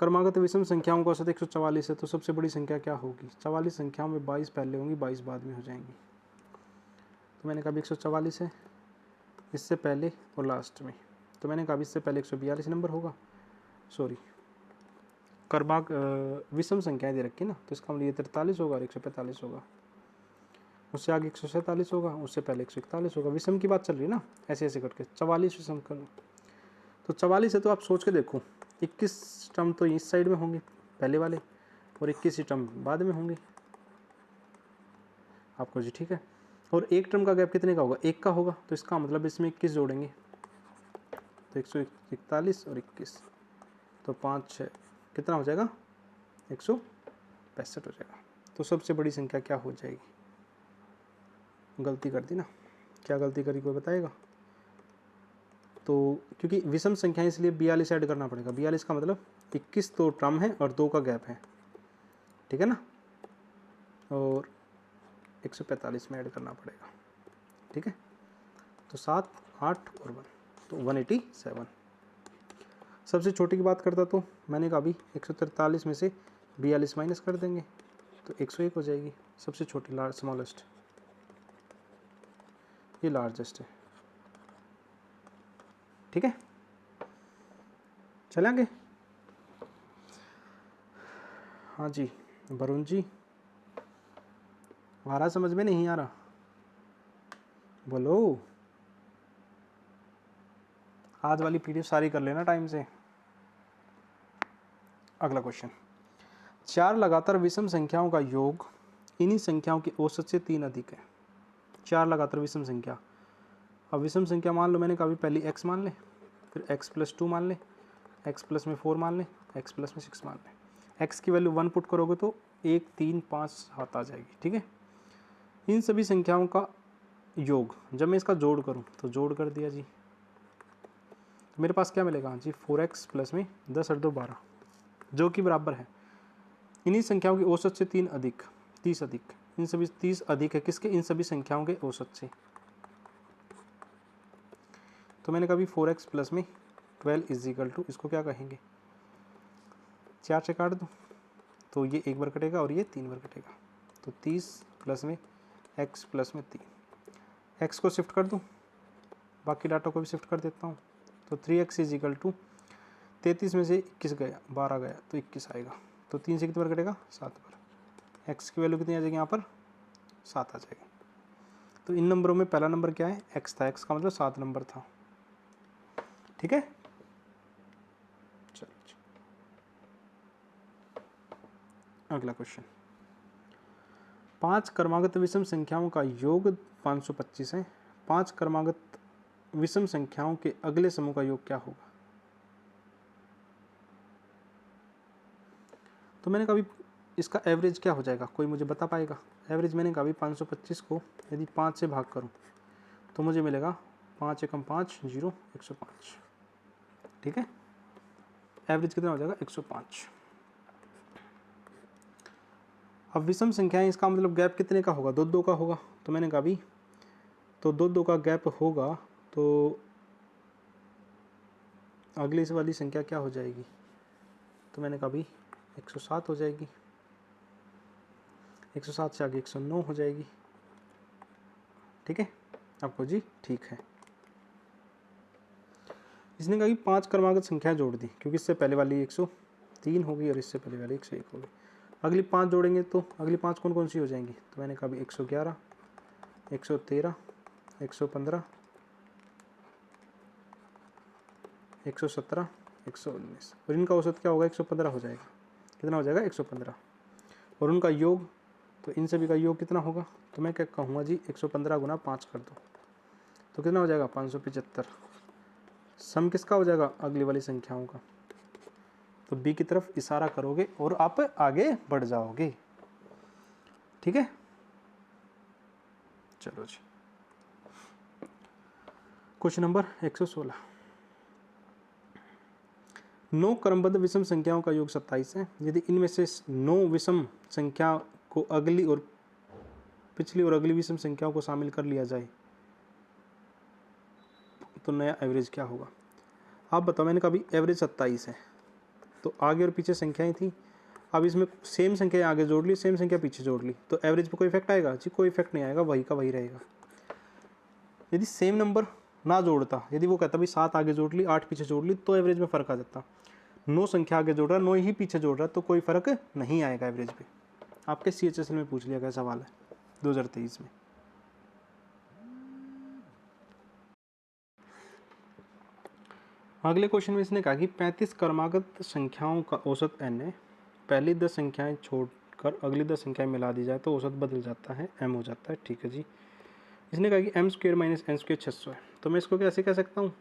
Speaker 1: क्रमागत विषम संख्याओं का औसत 144 है, तो सबसे बड़ी संख्या क्या होगी। 44 संख्याओं में 22 पहले होंगी, 22 बाद में हो जाएंगी। तो मैंने कहा 144 है इससे पहले और लास्ट में, तो मैंने कहा इससे पहले 142 नंबर होगा। सॉरी, क्रमांक विषम संख्याएं दे रखी ना, तो इसका मतलब ये 43 होगा और 145 होगा, उससे आगे 147 होगा, उससे पहले 141 होगा। विषम की बात चल रही है ना, ऐसे ऐसे करके 44 विषम कर, तो 44 है तो आप सोच के देखो, 21 टर्म तो इस साइड में होंगे पहले वाले, और 21 टर्म बाद में होंगे आपको जी, ठीक है। और एक टर्म का गैप कितने का होगा, 1 का होगा, तो इसका मतलब इसमें 21 जोड़ेंगे तो 141 और 21, तो 5 6 कितना हो जाएगा, 165 हो जाएगा। तो सबसे बड़ी संख्या क्या हो जाएगी। गलती कर दी ना, क्या गलती करी कोई बताएगा। तो क्योंकि विषम संख्या इसलिए 42 ऐड करना पड़ेगा, 42 का मतलब 21 तो टर्म है और 2 का गैप है, ठीक है ना, और 145 में ऐड करना पड़ेगा, ठीक है। तो 7 8 और 1 तो 187। सबसे छोटी की बात करता तो मैंने कहा अभी 143 में से 42 माइनस कर देंगे तो 101 हो जाएगी, सबसे छोटी लार्ज स्मॉलेस्ट, ये लार्जेस्ट है, ठीक है। चलेंगे, हाँ जी वरुण जी, आ रहा समझ में नहीं आ रहा, बोलो। आज वाली पीडीएफ सारी कर लेना टाइम से। अगला क्वेश्चन, 4 लगातार विषम संख्याओं का योग इन्हीं संख्याओं की औसत से 3 अधिक है। 4 लगातार विषम संख्या, अब विषम संख्या मान लो, मैंने कहा पहले x मान ले, फिर x + 2 मान ले, x + में 4 मान ले, x + में 6 मान ले। x की वैल्यू 1 पुट करोगे तो 1 3 5 7 आ जाएगी, ठीक है। इन सभी संख्याओं का योग, जब मैं इसका जोड़ करूं तो जोड़ कर दिया जी, तो मेरे पास क्या मिलेगा जी, 4x + में 10 और 2 12, जो कि बराबर है इन्हीं संख्याओं की औसत से 3 अधिक 30 अधिक, इन सभी 30 अधिक है किसके, इन सभी संख्याओं के औसत से। तो मैंने कहा 4x + में 12 = इसको क्या कहेंगे, 4 से काट दो तो ये 1 बार कटेगा और ये 3 बार कटेगा, तो 30 + में x + में 3, x को शिफ्ट कर दूँ, बाकी डाटा को भी शिफ्ट कर देता हूँ, तो 3x = 33 में से 21 गया, 12 गया तो 21 आएगा, तो 3 से कितनी बार कटेगा, 7 बार। x की वैल्यू कितनी आ जाएगी यहाँ पर, 7 आ जाएगी। तो इन नंबरों में पहला नंबर क्या है, x था, x का मतलब 7 नंबर था, ठीक है। चलो अगला क्वेश्चन, 5 क्रमागत विषम संख्याओं का योग 525 है, 5 क्रमागत विषम संख्याओं के अगले समूह का योग क्या होगा। तो मैंने कहा इसका एवरेज क्या हो जाएगा, कोई मुझे बता पाएगा। एवरेज मैंने कहा 525 को यदि 5 से भाग करूं तो मुझे मिलेगा 5 एकम 5 0 105, ठीक है। एवरेज कितना हो जाएगा, 105। अब विषम संख्याएं, इसका मतलब गैप कितने का होगा, 2 2 का होगा, तो मैंने कहा तो 2 2 का गैप होगा, तो अगली इस वाली संख्या क्या हो जाएगी, तो मैंने कहा 107 हो जाएगी, 107 से आगे 109 हो जाएगी, ठीक है। आपको जी ठीक है। इसने कहा कि 5 क्रमागत संख्या जोड़ दी, क्योंकि इससे पहले वाली 103 होगी और इससे पहले वाली 101 होगी, अगली 5 जोड़ेंगे तो अगली 5 कौन कौन सी हो जाएंगी, तो मैंने कहा 111 113 115 117 119, और इनका औसत क्या होगा, 115 हो जाएगा। कितना हो जाएगा, 115, और उनका योग, तो इन सभी का योग कितना होगा, तो मैं क्या कहूँगा जी, 115 × 5 कर दो तो कितना हो जाएगा, 575। सम किसका हो जाएगा, अगली वाली संख्याओं का, तो बी की तरफ इशारा करोगे और आप आगे बढ़ जाओगे, ठीक है। चलो जी, क्वेश्चन नंबर 116। 9 क्रमबद्ध विषम संख्याओं का योग 27 है। यदि इनमें से 9 विषम संख्या को अगली और पिछली और अगली विषम संख्याओं को शामिल कर लिया जाए तो नया एवरेज क्या होगा? आप बताओ, मैंने कहा अभी एवरेज 27 है, तो आगे और पीछे संख्याएं थी, अब इसमें सेम संख्या आगे जोड़ ली, सेम संख्या पीछे जोड़ ली, तो एवरेज पे कोई इफेक्ट आएगा? जी कोई इफेक्ट नहीं आएगा, वही का वही रहेगा। यदि सेम नंबर ना जोड़ता, यदि वो कहता भाई 7 आगे जोड़ ली 8 पीछे जोड़ ली, तो एवरेज में फ़र्क आ जाता। 9 संख्या आगे जोड़ रहा, 9 ही पीछे जोड़ रहा, तो कोई फ़र्क नहीं आएगा एवरेज पे। आपके CHSL में पूछ लिया गया सवाल है 2023 में। अगले क्वेश्चन में इसने कहा कि 35 क्रमागत संख्याओं का औसत n है। पहली 10 संख्याएं छोड़कर अगली 10 संख्याएं मिला दी जाए तो औसत बदल जाता है, m हो जाता है। ठीक है जी। इसने कहा कि m² माइनस n² 600 है, तो मैं इसको कैसे कह सकता हूँ?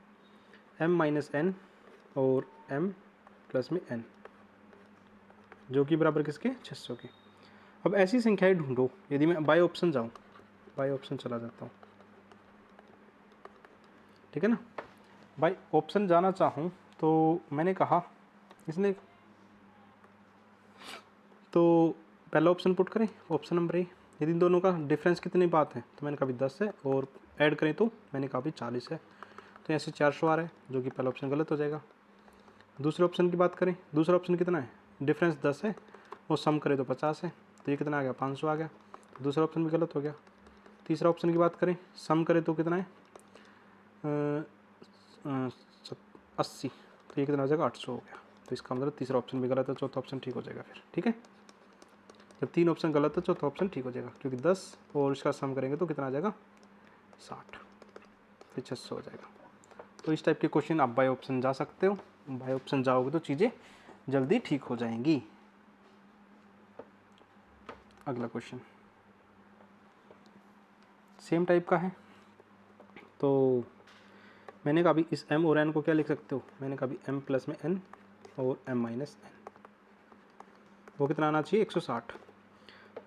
Speaker 1: m माइनस n और m प्लस में n, जो कि बराबर किसके? 600 के। अब ऐसी संख्याएं ढूंढो, यदि मैं बाय ऑप्शन जाऊँ, बाय ऑप्शन चला जाता हूँ, ठीक है ना। बाय ऑप्शन जाना चाहूँ तो मैंने कहा इसने, तो पहला ऑप्शन पुट करें, ऑप्शन नंबर ए। यदि इन दोनों का डिफरेंस कितनी बात है, तो मैंने कहा भी 10 है, और ऐड करें तो मैंने कहा भी 40 है, तो यहाँ से 400 आ रहा है, जो कि पहला ऑप्शन गलत हो जाएगा। दूसरे ऑप्शन की बात करें, दूसरा ऑप्शन कितना है? डिफरेंस 10 है और सम करें तो 50 है, तो ये कितना आ गया? 500 आ गया, तो दूसरा ऑप्शन भी गलत हो गया। तीसरा ऑप्शन की बात करें, सम करें तो कितना है? 80, तो ये कितना हो जाएगा? 800 हो गया, तो इसका मतलब तीसरा ऑप्शन भी गलत है, चौथा ऑप्शन ठीक हो जाएगा फिर। ठीक है, जब 3 ऑप्शन गलत है चौथा ऑप्शन ठीक हो जाएगा, क्योंकि 10 और इसका सम करेंगे तो कितना आ जाएगा? 60, फिर 600 हो जाएगा। तो इस टाइप के क्वेश्चन आप बाय ऑप्शन जा सकते हो, बाय ऑप्शन जाओगे तो चीज़ें जल्दी ठीक हो जाएंगी। अगला क्वेश्चन सेम टाइप का है, तो मैंने कहा भी इस m और n को क्या लिख सकते हो? मैंने कहा भी m प्लस में n और m माइनस n, वो कितना आना चाहिए? 160।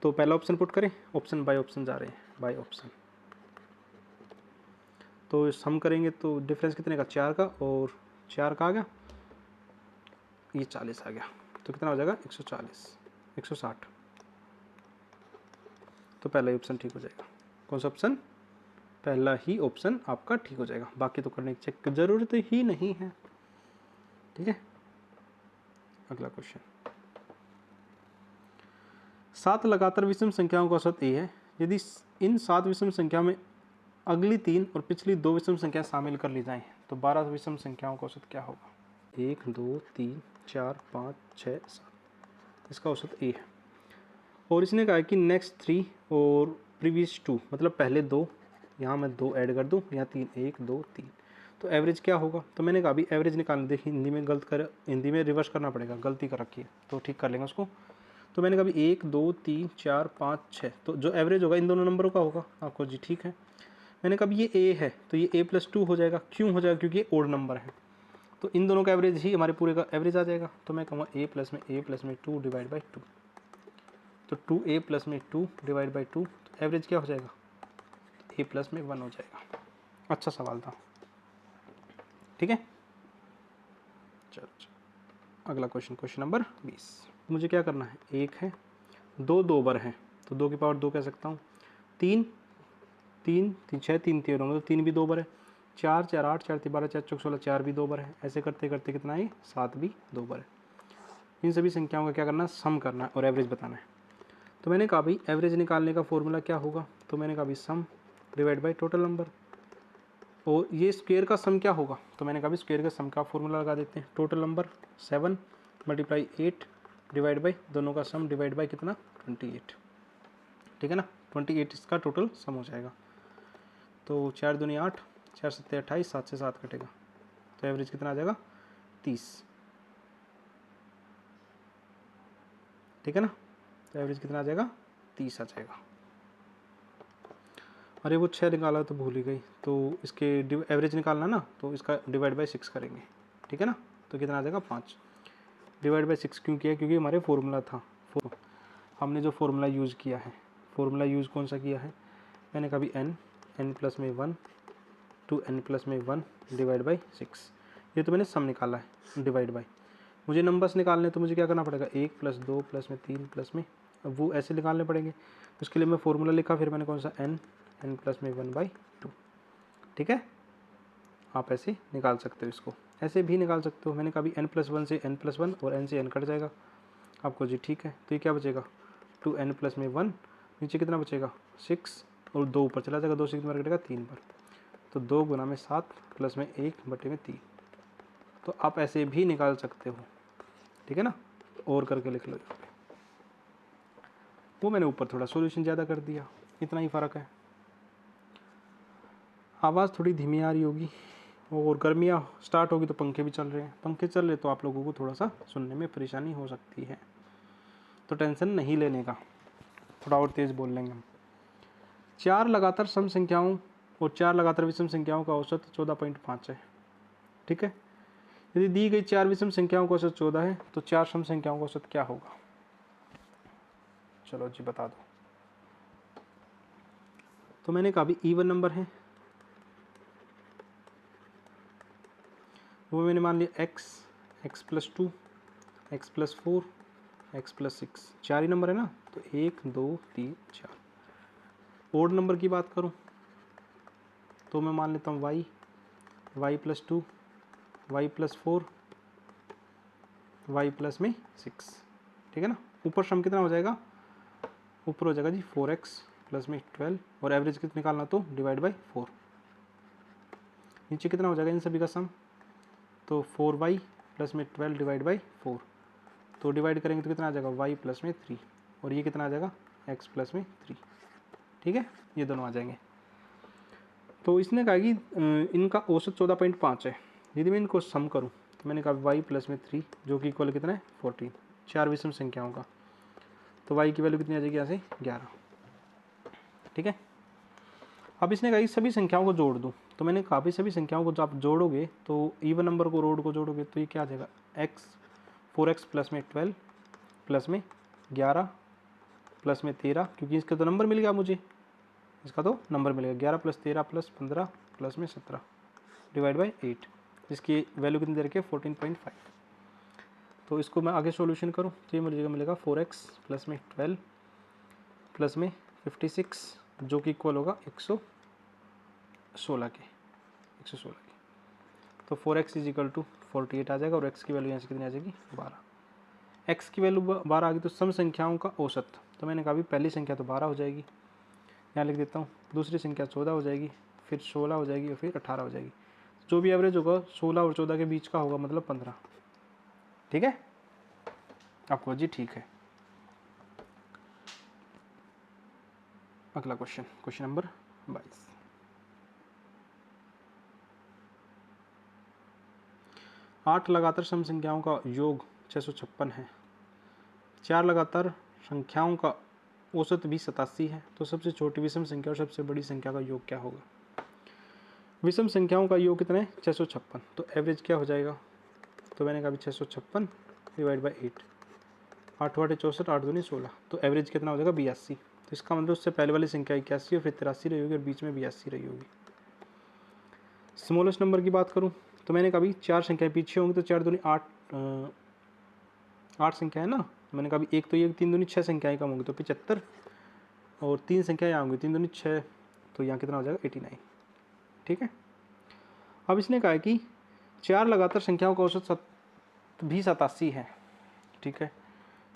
Speaker 1: तो पहला ऑप्शन पुट करें, ऑप्शन बाय ऑप्शन जा रहे हैं, बाय ऑप्शन, तो सम करेंगे तो डिफरेंस कितने का? 4 का, और 4 का आ गया, ये 40 आ गया, तो कितना हो जाएगा? 140, 160। तो पहला ही ऑप्शन ठीक हो जाएगा। कौन सा ऑप्शन? पहला ही ऑप्शन आपका ठीक हो जाएगा, बाकी तो करने की चेक की ज़रूरत ही नहीं है। ठीक है, अगला क्वेश्चन, 7 लगातार विषम संख्याओं का औसत ए है। यदि इन 7 विषम संख्या में अगली 3 और पिछली 2 विषम संख्या शामिल कर ली जाएं तो 12 विषम संख्याओं का औसत क्या होगा? 1 2 3 4 5 6 7, इसका औसत ए है। और इसने कहा कि नेक्स्ट 3 और प्रीवियस 2, मतलब पहले 2, यहाँ मैं 2 ऐड कर दूँ, यहाँ 3, 1 2 3, तो एवरेज क्या होगा? तो मैंने कहा अभी एवरेज निकालने, देखिए हिंदी में गलत कर, हिंदी में रिवर्स करना पड़ेगा, गलती कर रखी है, तो ठीक कर लेंगे उसको। तो मैंने कहा अभी 1 2 3 4 5 6, तो जो एवरेज होगा इन दोनों नंबरों का होगा आपको जी। ठीक है, मैंने कहा ये ए है, तो ये a प्लस 2 हो जाएगा। क्यों हो जाएगा? क्योंकि ये ओड नंबर है, तो इन दोनों का एवरेज ही हमारे पूरे का एवरेज आ जाएगा। तो मैं कहूँगा a प्लस में 2 डिवाइड बाई 2, तो 2a प्लस में 2 डिवाइड बाई 2, तो एवरेज क्या हो जाएगा? a प्लस में 1 हो जाएगा। अच्छा सवाल था, ठीक है। चलो अगला क्वेश्चन, क्वेश्चन नंबर 20। मुझे क्या करना है? एक है, दो बार हैं, तो 2 की पावर 2 कह सकता हूँ। 3 3 3 6 3 13 मतलब 3 भी 2 बार है। 4 4 8 4 3 12 4 चौक 16, 4 भी 2 बार है। ऐसे करते करते कितना है? 7 भी 2 बार है। इन सभी संख्याओं का क्या करना है? सम करना है और एवरेज बताना है। तो मैंने कहा भाई एवरेज निकालने का फॉर्मूला क्या होगा? तो मैंने कहा भाई सम डिवाइड बाई टोटल नंबर, और ये स्क्वायर का सम क्या होगा? तो मैंने कहा भाई स्क्वायर का सम का फॉर्मूला लगा देते हैं। Total number 7 multiply 8 divide by दोनों का सम डिवाइड बाई कितना? 28, ठीक है ना। 28 इसका टोटल सम हो जाएगा। तो 4 दूनी 8, 4 सत्ते 28, 7 से 7 कटेगा, तो एवरेज कितना आ जाएगा? 30, ठीक है ना। तो एवरेज कितना आ जाएगा? 30 आ जाएगा। अरे वो 6 निकाला तो भूल ही गई, तो इसके एवरेज निकालना ना, तो इसका डिवाइड बाई 6 करेंगे, ठीक है ना। तो कितना आ जाएगा? 5 डिवाइड बाई 6 क्यों किया? क्योंकि हमारे फॉर्मूला था, हमने जो फॉर्मूला यूज़ किया है, फॉर्मूला यूज़ कौन सा किया है? मैंने कहा भी n प्लस में 1 टू n प्लस में 1 डिवाइड बाई 6। ये तो मैंने सम निकाला है डिवाइड बाई। मुझे नंबर्स निकालने तो मुझे क्या करना पड़ेगा 1 प्लस 2 प्लस में 3 प्लस में, अब वो ऐसे निकालने पड़ेंगे। उसके लिए मैं फॉर्मूला लिखा, फिर मैंने कौन सा n प्लस में 1/2। ठीक है, आप ऐसे निकाल सकते हो, इसको ऐसे भी निकाल सकते हो। मैंने कहा भी n+1 से n+1 और n से n कट जाएगा आपको जी। ठीक है, तो ये क्या बचेगा 2n प्लस में 1, नीचे कितना बचेगा 6 और 2 ऊपर चला जाएगा, 2 से कितना कटेगा 3 पर, तो 2 गुना में 7 प्लस में 1 बटे में 3। तो आप ऐसे भी निकाल सकते हो, ठीक है ना। और करके लिख लो यहाँ पे, वो मैंने ऊपर थोड़ा सॉल्यूशन ज़्यादा कर दिया, इतना ही फ़र्क है। आवाज़ थोड़ी धीमी आ रही होगी, और गर्मियाँ स्टार्ट होगी तो पंखे भी चल रहे हैं, पंखे चल रहे तो आप लोगों को थोड़ा सा सुनने में परेशानी हो सकती है, तो टेंशन नहीं लेने का, थोड़ा और तेज़ बोल लेंगे हम। 4 लगातार सम संख्याओं और 4 लगातार विषम संख्याओं का औसत 14.5 है। ठीक है, यदि दी गई 4 विषम संख्याओं का औसत 14 है तो 4 सम संख्याओं का औसत क्या होगा। चलो जी बता दो। तो मैंने कहा भी इवन नंबर है, वो मैंने मान लिया x plus 2 x plus 4 x plus 6, 4 ही नंबर है ना, तो 1 2 3 4। ओड नंबर की बात करूं तो मैं मान लेता हूँ y plus 2 y plus 4 y plus में 6। ठीक है ना, ऊपर सम कितना हो जाएगा, ऊपर हो जाएगा जी 4x प्लस में 12, और एवरेज कितना निकालना तो डिवाइड बाई 4। नीचे कितना हो जाएगा इन सभी का सम, तो 4y प्लस में 12 डिवाइड बाई 4, तो डिवाइड करेंगे तो कितना आ जाएगा y प्लस में 3, और ये कितना आ जाएगा x प्लस में 3। ठीक है, ये दोनों आ जाएंगे। तो इसने कहा कि इनका औसत 14.5 है। यदि मैं इनको सम करूं तो मैंने कहा y प्लस में 3 जो कि इक्वल कितना है 14, 4 विषम संख्याओं का, तो y की वैल्यू कितनी आ जाएगी यहाँ से 11। ठीक है, अब इसने कहा कि सभी संख्याओं को जोड़ दूं, तो मैंने कहा भी सभी संख्याओं को जब आप जोड़ोगे तो इवन नंबर को रोड को जोड़ोगे तो ये क्या आ जाएगा 4x प्लस में 12 प्लस में 11 प्लस में 13, क्योंकि इसका तो नंबर मिल गया मुझे, इसका तो नंबर मिलेगा 11 प्लस 13 प्लस 15 प्लस में 17 डिवाइड बाई 8, जिसकी वैल्यू कितनी दे रखी है 14.5। तो इसको मैं आगे सॉल्यूशन करूं तो ये मुझे मिलेगा 4x प्लस में 12 प्लस में 56 जो कि इक्वल होगा 116 के। तो 4x इज इक्वल टू 48 आ जाएगा, और x की वैल्यू यहाँ से कितनी आ जाएगी 12। x की वैल्यू 12 आ गई, तो सम संख्याओं का औसत, तो मैंने कहा भी पहली संख्या तो 12 हो जाएगी, यहाँ लिख देता हूँ, दूसरी संख्या 14 हो जाएगी, फिर 16 हो जाएगी, और फिर 18 हो जाएगी। जो भी एवरेज होगा 16 और 14 के बीच का होगा, मतलब 15। ठीक है आपको जी, ठीक है। अगला क्वेश्चन, क्वेश्चन नंबर 22। 8 लगातार सम संख्याओं का योग 656 है। 4 लगातार संख्याओं का औसत भी 87 है, तो सबसे छोटी विषम संख्या और सबसे बड़ी संख्या का योग क्या होगा। विषम संख्याओं का योग कितना है 656, तो एवरेज क्या हो जाएगा, तो मैंने कहा 656 डिवाइड बाई 8, 8 8 64, 8 दूनी 16, तो एवरेज कितना हो जाएगा 82। तो इसका मतलब उससे पहले वाली संख्या 81 और फिर 83 रही होगी, और बीच में 82 रही होगी। स्मॉलेस्ट नंबर की बात करूं तो मैंने कहा 4 संख्याएं पीछे होंगी, तो 4 दूनी 8 संख्या है ना, मैंने कहा 1 तो ये 3 दूनी 6 संख्याएं कम होंगी, तो 75, और 3 संख्याएं यहाँ होंगी 3 दूनी 6, तो यहाँ कितना हो जाएगा 89। ठीक है, अब इसने कहा है कि 4 लगातार संख्याओं का औसत भी 87 है। ठीक है,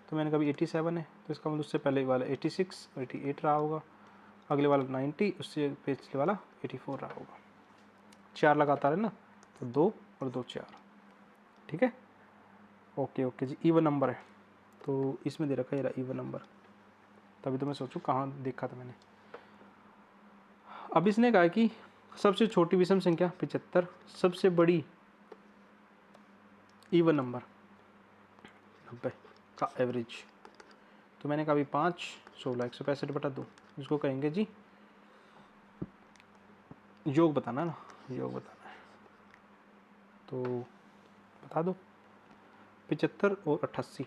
Speaker 1: तो मैंने कहा 87 है, तो इसका मतलब उससे पहले वाला 86 और 88 रहा होगा, अगले वाला 90, उससे पिछले वाला 84 रहा होगा। 4 लगातार है ना, तो 2 और 2 4। ठीक है, ओके ओके जी। इवन नंबर है, तो इसमें दे रखा है ये इवन नंबर, तभी तो मैं सोचूं कहाँ देखा था मैंने। अब इसने कहा कि सबसे छोटी विषम संख्या 75, सबसे बड़ी इवन नंबर 90 का एवरेज, तो मैंने कहा 5 16 165/2, इसको कहेंगे जी योग बताना ना, योग बताना है, तो बता दो 75 और 88।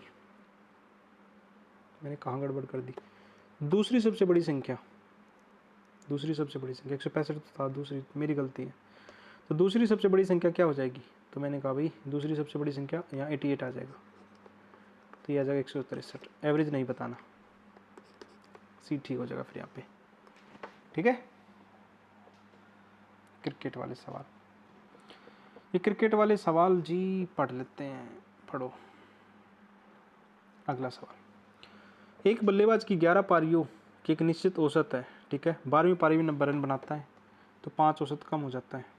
Speaker 1: मैंने कहाँ गड़बड़ कर दी, दूसरी सबसे बड़ी संख्या दूसरी सबसे बड़ी संख्या 165 तो था, दूसरी मेरी गलती है। तो दूसरी सबसे बड़ी संख्या क्या हो जाएगी, तो मैंने कहा भाई दूसरी सबसे बड़ी संख्या यहाँ 88 आ जाएगा, तो ये आ जाएगा 163। एवरेज नहीं बताना, सी ठीक हो जाएगा फिर यहाँ पे। ठीक है, क्रिकेट वाले सवाल, ये क्रिकेट वाले सवाल जी पढ़ लेते हैं, पढ़ो। अगला सवाल, एक बल्लेबाज की 11 पारियों की एक निश्चित औसत है, ठीक है। 12वीं पारी में 90 रन बनाता है तो 5 औसत कम हो जाता है।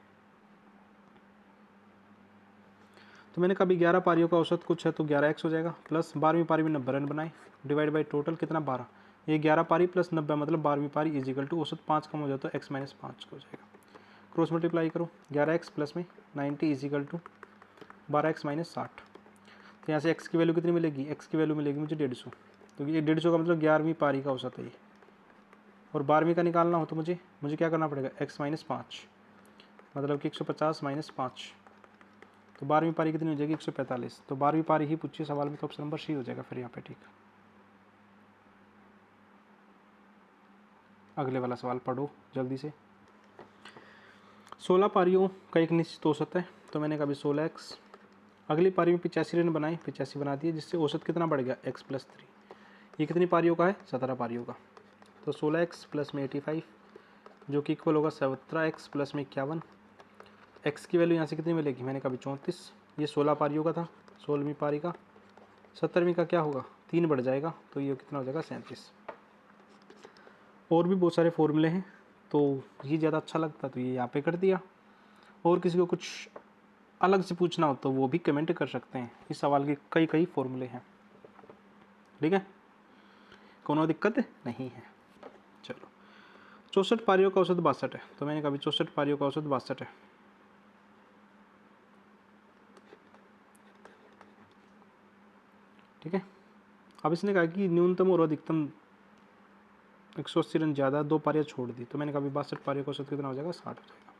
Speaker 1: तो मैंने कभी 11 पारियों का औसत कुछ है तो 11x हो जाएगा, प्लस 12वीं पारी में 90 रन बनाए, डिवाइड बाई टोटल कितना 12, ये 11 पारी प्लस 90 मतलब 12वीं पारी इज इक्वल टू औसत 5 कम हो जाता है x माइनस 5 हो जाएगा। क्रॉस मल्टीप्लाई करो, 11x प्लस में 90 is equal to 12x minus 60। तो यहाँ से x की वैल्यू कितनी मिलेगी, x की वैल्यू मिलेगी मुझे 150, तो ये 150 का मतलब 11वीं पारी का औसत है ये। और 12वीं का निकालना हो तो मुझे क्या करना पड़ेगा, x माइनस 5 मतलब कि 150 माइनस 5, तो 12वीं पारी कितनी हो जाएगी 145। तो 12वीं पारी ही पूछिए सवाल में, तो ऑप्शन नंबर सी हो जाएगा फिर यहाँ पे। ठीक, अगले वाला सवाल पढ़ो जल्दी से। 16 पारियों का एक निश्चित औसत है, तो मैंने कहा भी 16x, अगली पारी में 85 रन बनाए, 85 बना दिए, जिससे औसत कितना बढ़ गया x प्लस 3। ये कितनी पारियों का है, 17 पारियों का। तो 16x प्लस में 85 जो कि इक्वल होगा 17x प्लस में 51। x की वैल्यू यहाँ से कितनी मिलेगी, मैंने कहा 34, ये 16 पारियों का था, 16वीं पारी का। 17वीं का क्या होगा, 3 बढ़ जाएगा, तो ये कितना हो जाएगा 37। और भी बहुत सारे फॉर्मूले हैं, तो ये ज़्यादा अच्छा लगता तो ये यहाँ पे कर दिया। और किसी को कुछ अलग से पूछना हो तो वो भी कमेंट कर सकते हैं, इस सवाल के कई फॉर्मूले हैं। ठीक है, कोनो दिक्कत नहीं है। चलो, 64 पारियों का औसत 62 है, तो मैंने कहा 64 पारियों का औसत 62 है। ठीक है, अब इसने कहा कि न्यूनतम और अधिकतम 180 रन ज़्यादा, 2 पारियाँ छोड़ दी, तो मैंने कहा 62 पारियों का औसत कितना हो जाएगा, 60 हो जाएगा।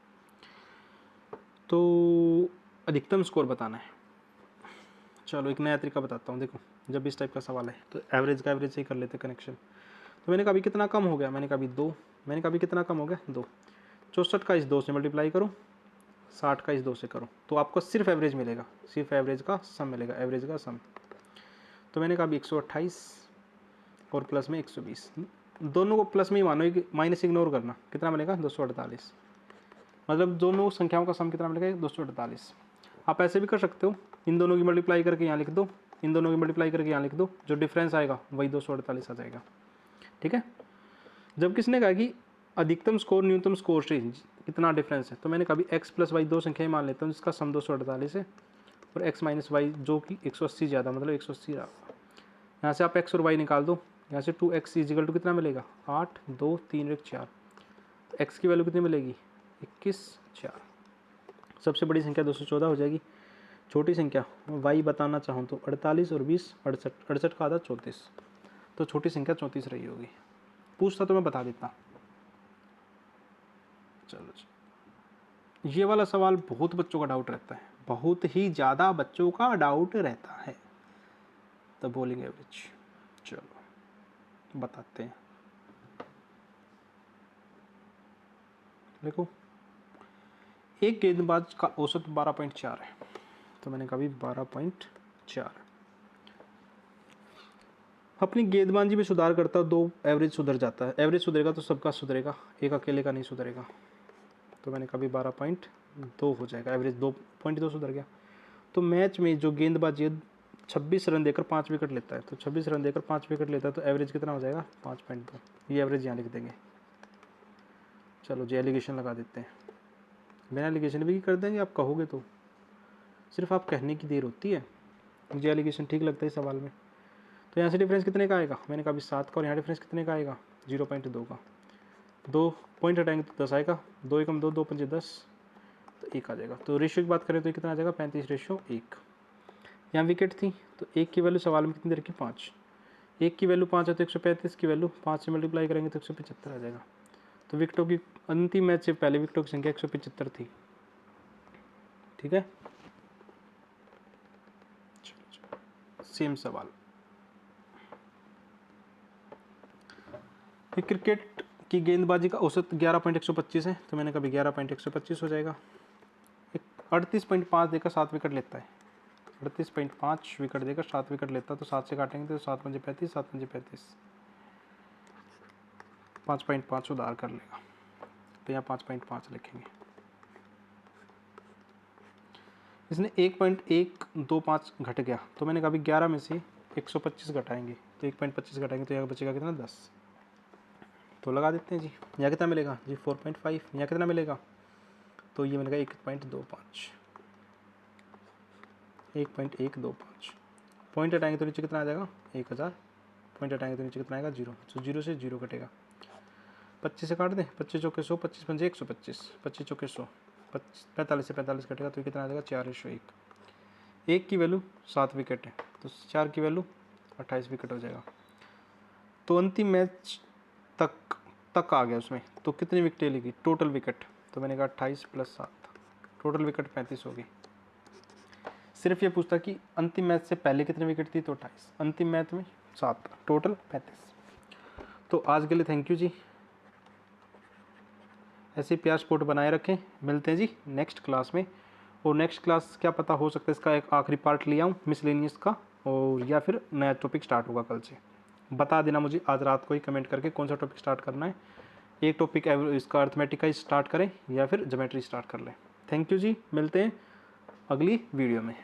Speaker 1: तो अधिकतम स्कोर बताना है। चलो एक नया तरीका बताता हूँ, देखो जब भी इस टाइप का सवाल है तो एवरेज का एवरेज से ही कर लेते कनेक्शन। तो मैंने कहा कितना कम हो गया, मैंने कहा 2, मैंने कहा कितना कम हो गया 2। 64 का इस 2 से मल्टीप्लाई करो, 60 का इस 2 से करो, तो आपको सिर्फ एवरेज मिलेगा, सिर्फ एवरेज का सम मिलेगा, एवरेज का सम। तो मैंने कहा 128 और प्लस में 120, दोनों को प्लस में ही मानो, माइनस इग्नोर करना, कितना बनेगा 248, मतलब दोनों संख्याओं का सम कितना मिलेगा 248। आप ऐसे भी कर सकते हो, इन दोनों की मल्टीप्लाई करके यहाँ लिख दो, इन दोनों की मल्टीप्लाई करके यहाँ लिख दो, जो डिफरेंस आएगा वही 248 आ जाएगा। ठीक है, जब किसने कहा कि अधिकतम स्कोर न्यूनतम स्कोर से कितना डिफरेंस है, तो मैंने कभी x प्लस वाई 2 संख्याएं मान लेता हूँ जिसका सम 248 है, और x माइनस वाई जो कि 180 ज़्यादा मतलब 180 रहा। यहाँ से आप x और y निकाल दो, यहाँ से 2x इजिकल टू कितना मिलेगा 8, 2, 3, 1, 4। तो x की वैल्यू कितनी मिलेगी 21, 4। सबसे बड़ी संख्या 214 हो जाएगी, छोटी संख्या y बताना चाहूँ तो 48 और 20 68, 68 का आधा 34, तो छोटी संख्या 34 रही होगी। पूछता तो मैं बता देता। चलो, ये वाला सवाल बहुत बच्चों का डाउट रहता है, बहुत ही ज़्यादा बच्चों का डाउट रहता है। तो बॉलिंग एवरेज, चलो बताते हैं। देखो, एक गेंदबाज का औसत 12.4 है, तो मैंने कहा 12.4। अपनी गेंदबाजी में सुधार करता है, 2 एवरेज सुधर जाता है, एवरेज सुधरेगा तो सबका सुधरेगा, एक अकेले का नहीं सुधरेगा। तो मैंने कहा 12.2 हो जाएगा, एवरेज 2.2 सुधर गया। तो मैच में जो गेंदबाजी 26 रन देकर 5 विकेट लेता है, तो 26 रन देकर 5 विकेट लेता है, तो एवरेज कितना हो जाएगा 5.2। ये एवरेज यहाँ लिख देंगे। चलो जी एलिगेशन लगा देते हैं, बिना एलिगेशन भी कर देंगे, आप कहोगे तो, सिर्फ आप कहने की देर होती है। मुझे एलिगेशन ठीक लगता है इस सवाल में। तो यहाँ से डिफरेंस कितने का आएगा, मैंने कहा 7 का, और यहाँ डिफरेंस कितने का आएगा 0.2 का। 2 पॉइंट हटाएंगे तो 10 आएगा, 2 एकम 2, 2 पंजे 10, तो 1 आ जाएगा। तो रेशियो की बात करें तो कितना आ जाएगा 35:1। यहाँ विकेट थी तो 1 की वैल्यू सवाल में कितनी दे रखी 5, 1 की वैल्यू 5 है तो 135 की वैल्यू 5 से मल्टीप्लाई करेंगे तो 175 आ जाएगा। तो विकेटों की अंतिम मैच से पहले विकेटों की संख्या 175 थी। ठीक है, सेम सवाल, क्रिकेट कि गेंदबाजी का औसत 11.125 है, तो मैंने कभी 11.125 हो जाएगा। 38.5 देकर 7 विकेट लेता है, 38.5 विकेट देकर 7 विकेट लेता है, तो 7 से काटेंगे तो 7 पंजे 35, 7 पंजे 35, 5.5 उधार कर लेगा, तो यहाँ 5.5 लिखेंगे। इसने 1.125 घट गया, तो मैंने कहा 11 में से 125 घटाएंगे, तो 1.25 घटाएंगे तो यहाँ बचेगा कितना 10, तो लगा देते हैं जी। यहाँ कितना मिलेगा जी 4.5, यहाँ कितना मिलेगा, तो ये मिलेगा 1.25, 1.125। पॉइंट हटाएंगे तो नीचे कितना आ जाएगा 1000, पॉइंट हटाएंगे तो नीचे कितना आएगा 0, तो 0 से 0 कटेगा। 25 से काट दें, 25 चौके 100, 25 पंजे 125, 25 चौके 100, 45 से 45 कटेगा तो कितना आ जाएगा 4:1। 1 की वैल्यू 7 विकेट है, तो 4 की वैल्यू 28 विकेट हो जाएगा। तो अंतिम मैच तक आ गया उसमें, तो कितनी विकेटें लेगी टोटल विकेट, तो मैंने कहा 28 + 7, टोटल विकेट 35 होगी। सिर्फ ये पूछता कि अंतिम मैच से पहले कितनी विकेट थी, तो 28, अंतिम मैच में 7, टोटल 35। तो आज के लिए थैंक यू जी, ऐसे प्यार सपोर्ट बनाए रखें। मिलते हैं जी नेक्स्ट क्लास में, और नेक्स्ट क्लास क्या पता हो सकता है इसका एक आखिरी पार्ट ले आऊँ मिसलेनियस का, और या फिर नया टॉपिक स्टार्ट होगा कल से। बता देना मुझे आज रात को ही कमेंट करके कौन सा टॉपिक स्टार्ट करना है। एक टॉपिक इसका अर्थमेटिक का स्टार्ट करें या फिर ज्योमेट्री स्टार्ट कर लें। थैंक यू जी, मिलते हैं अगली वीडियो में।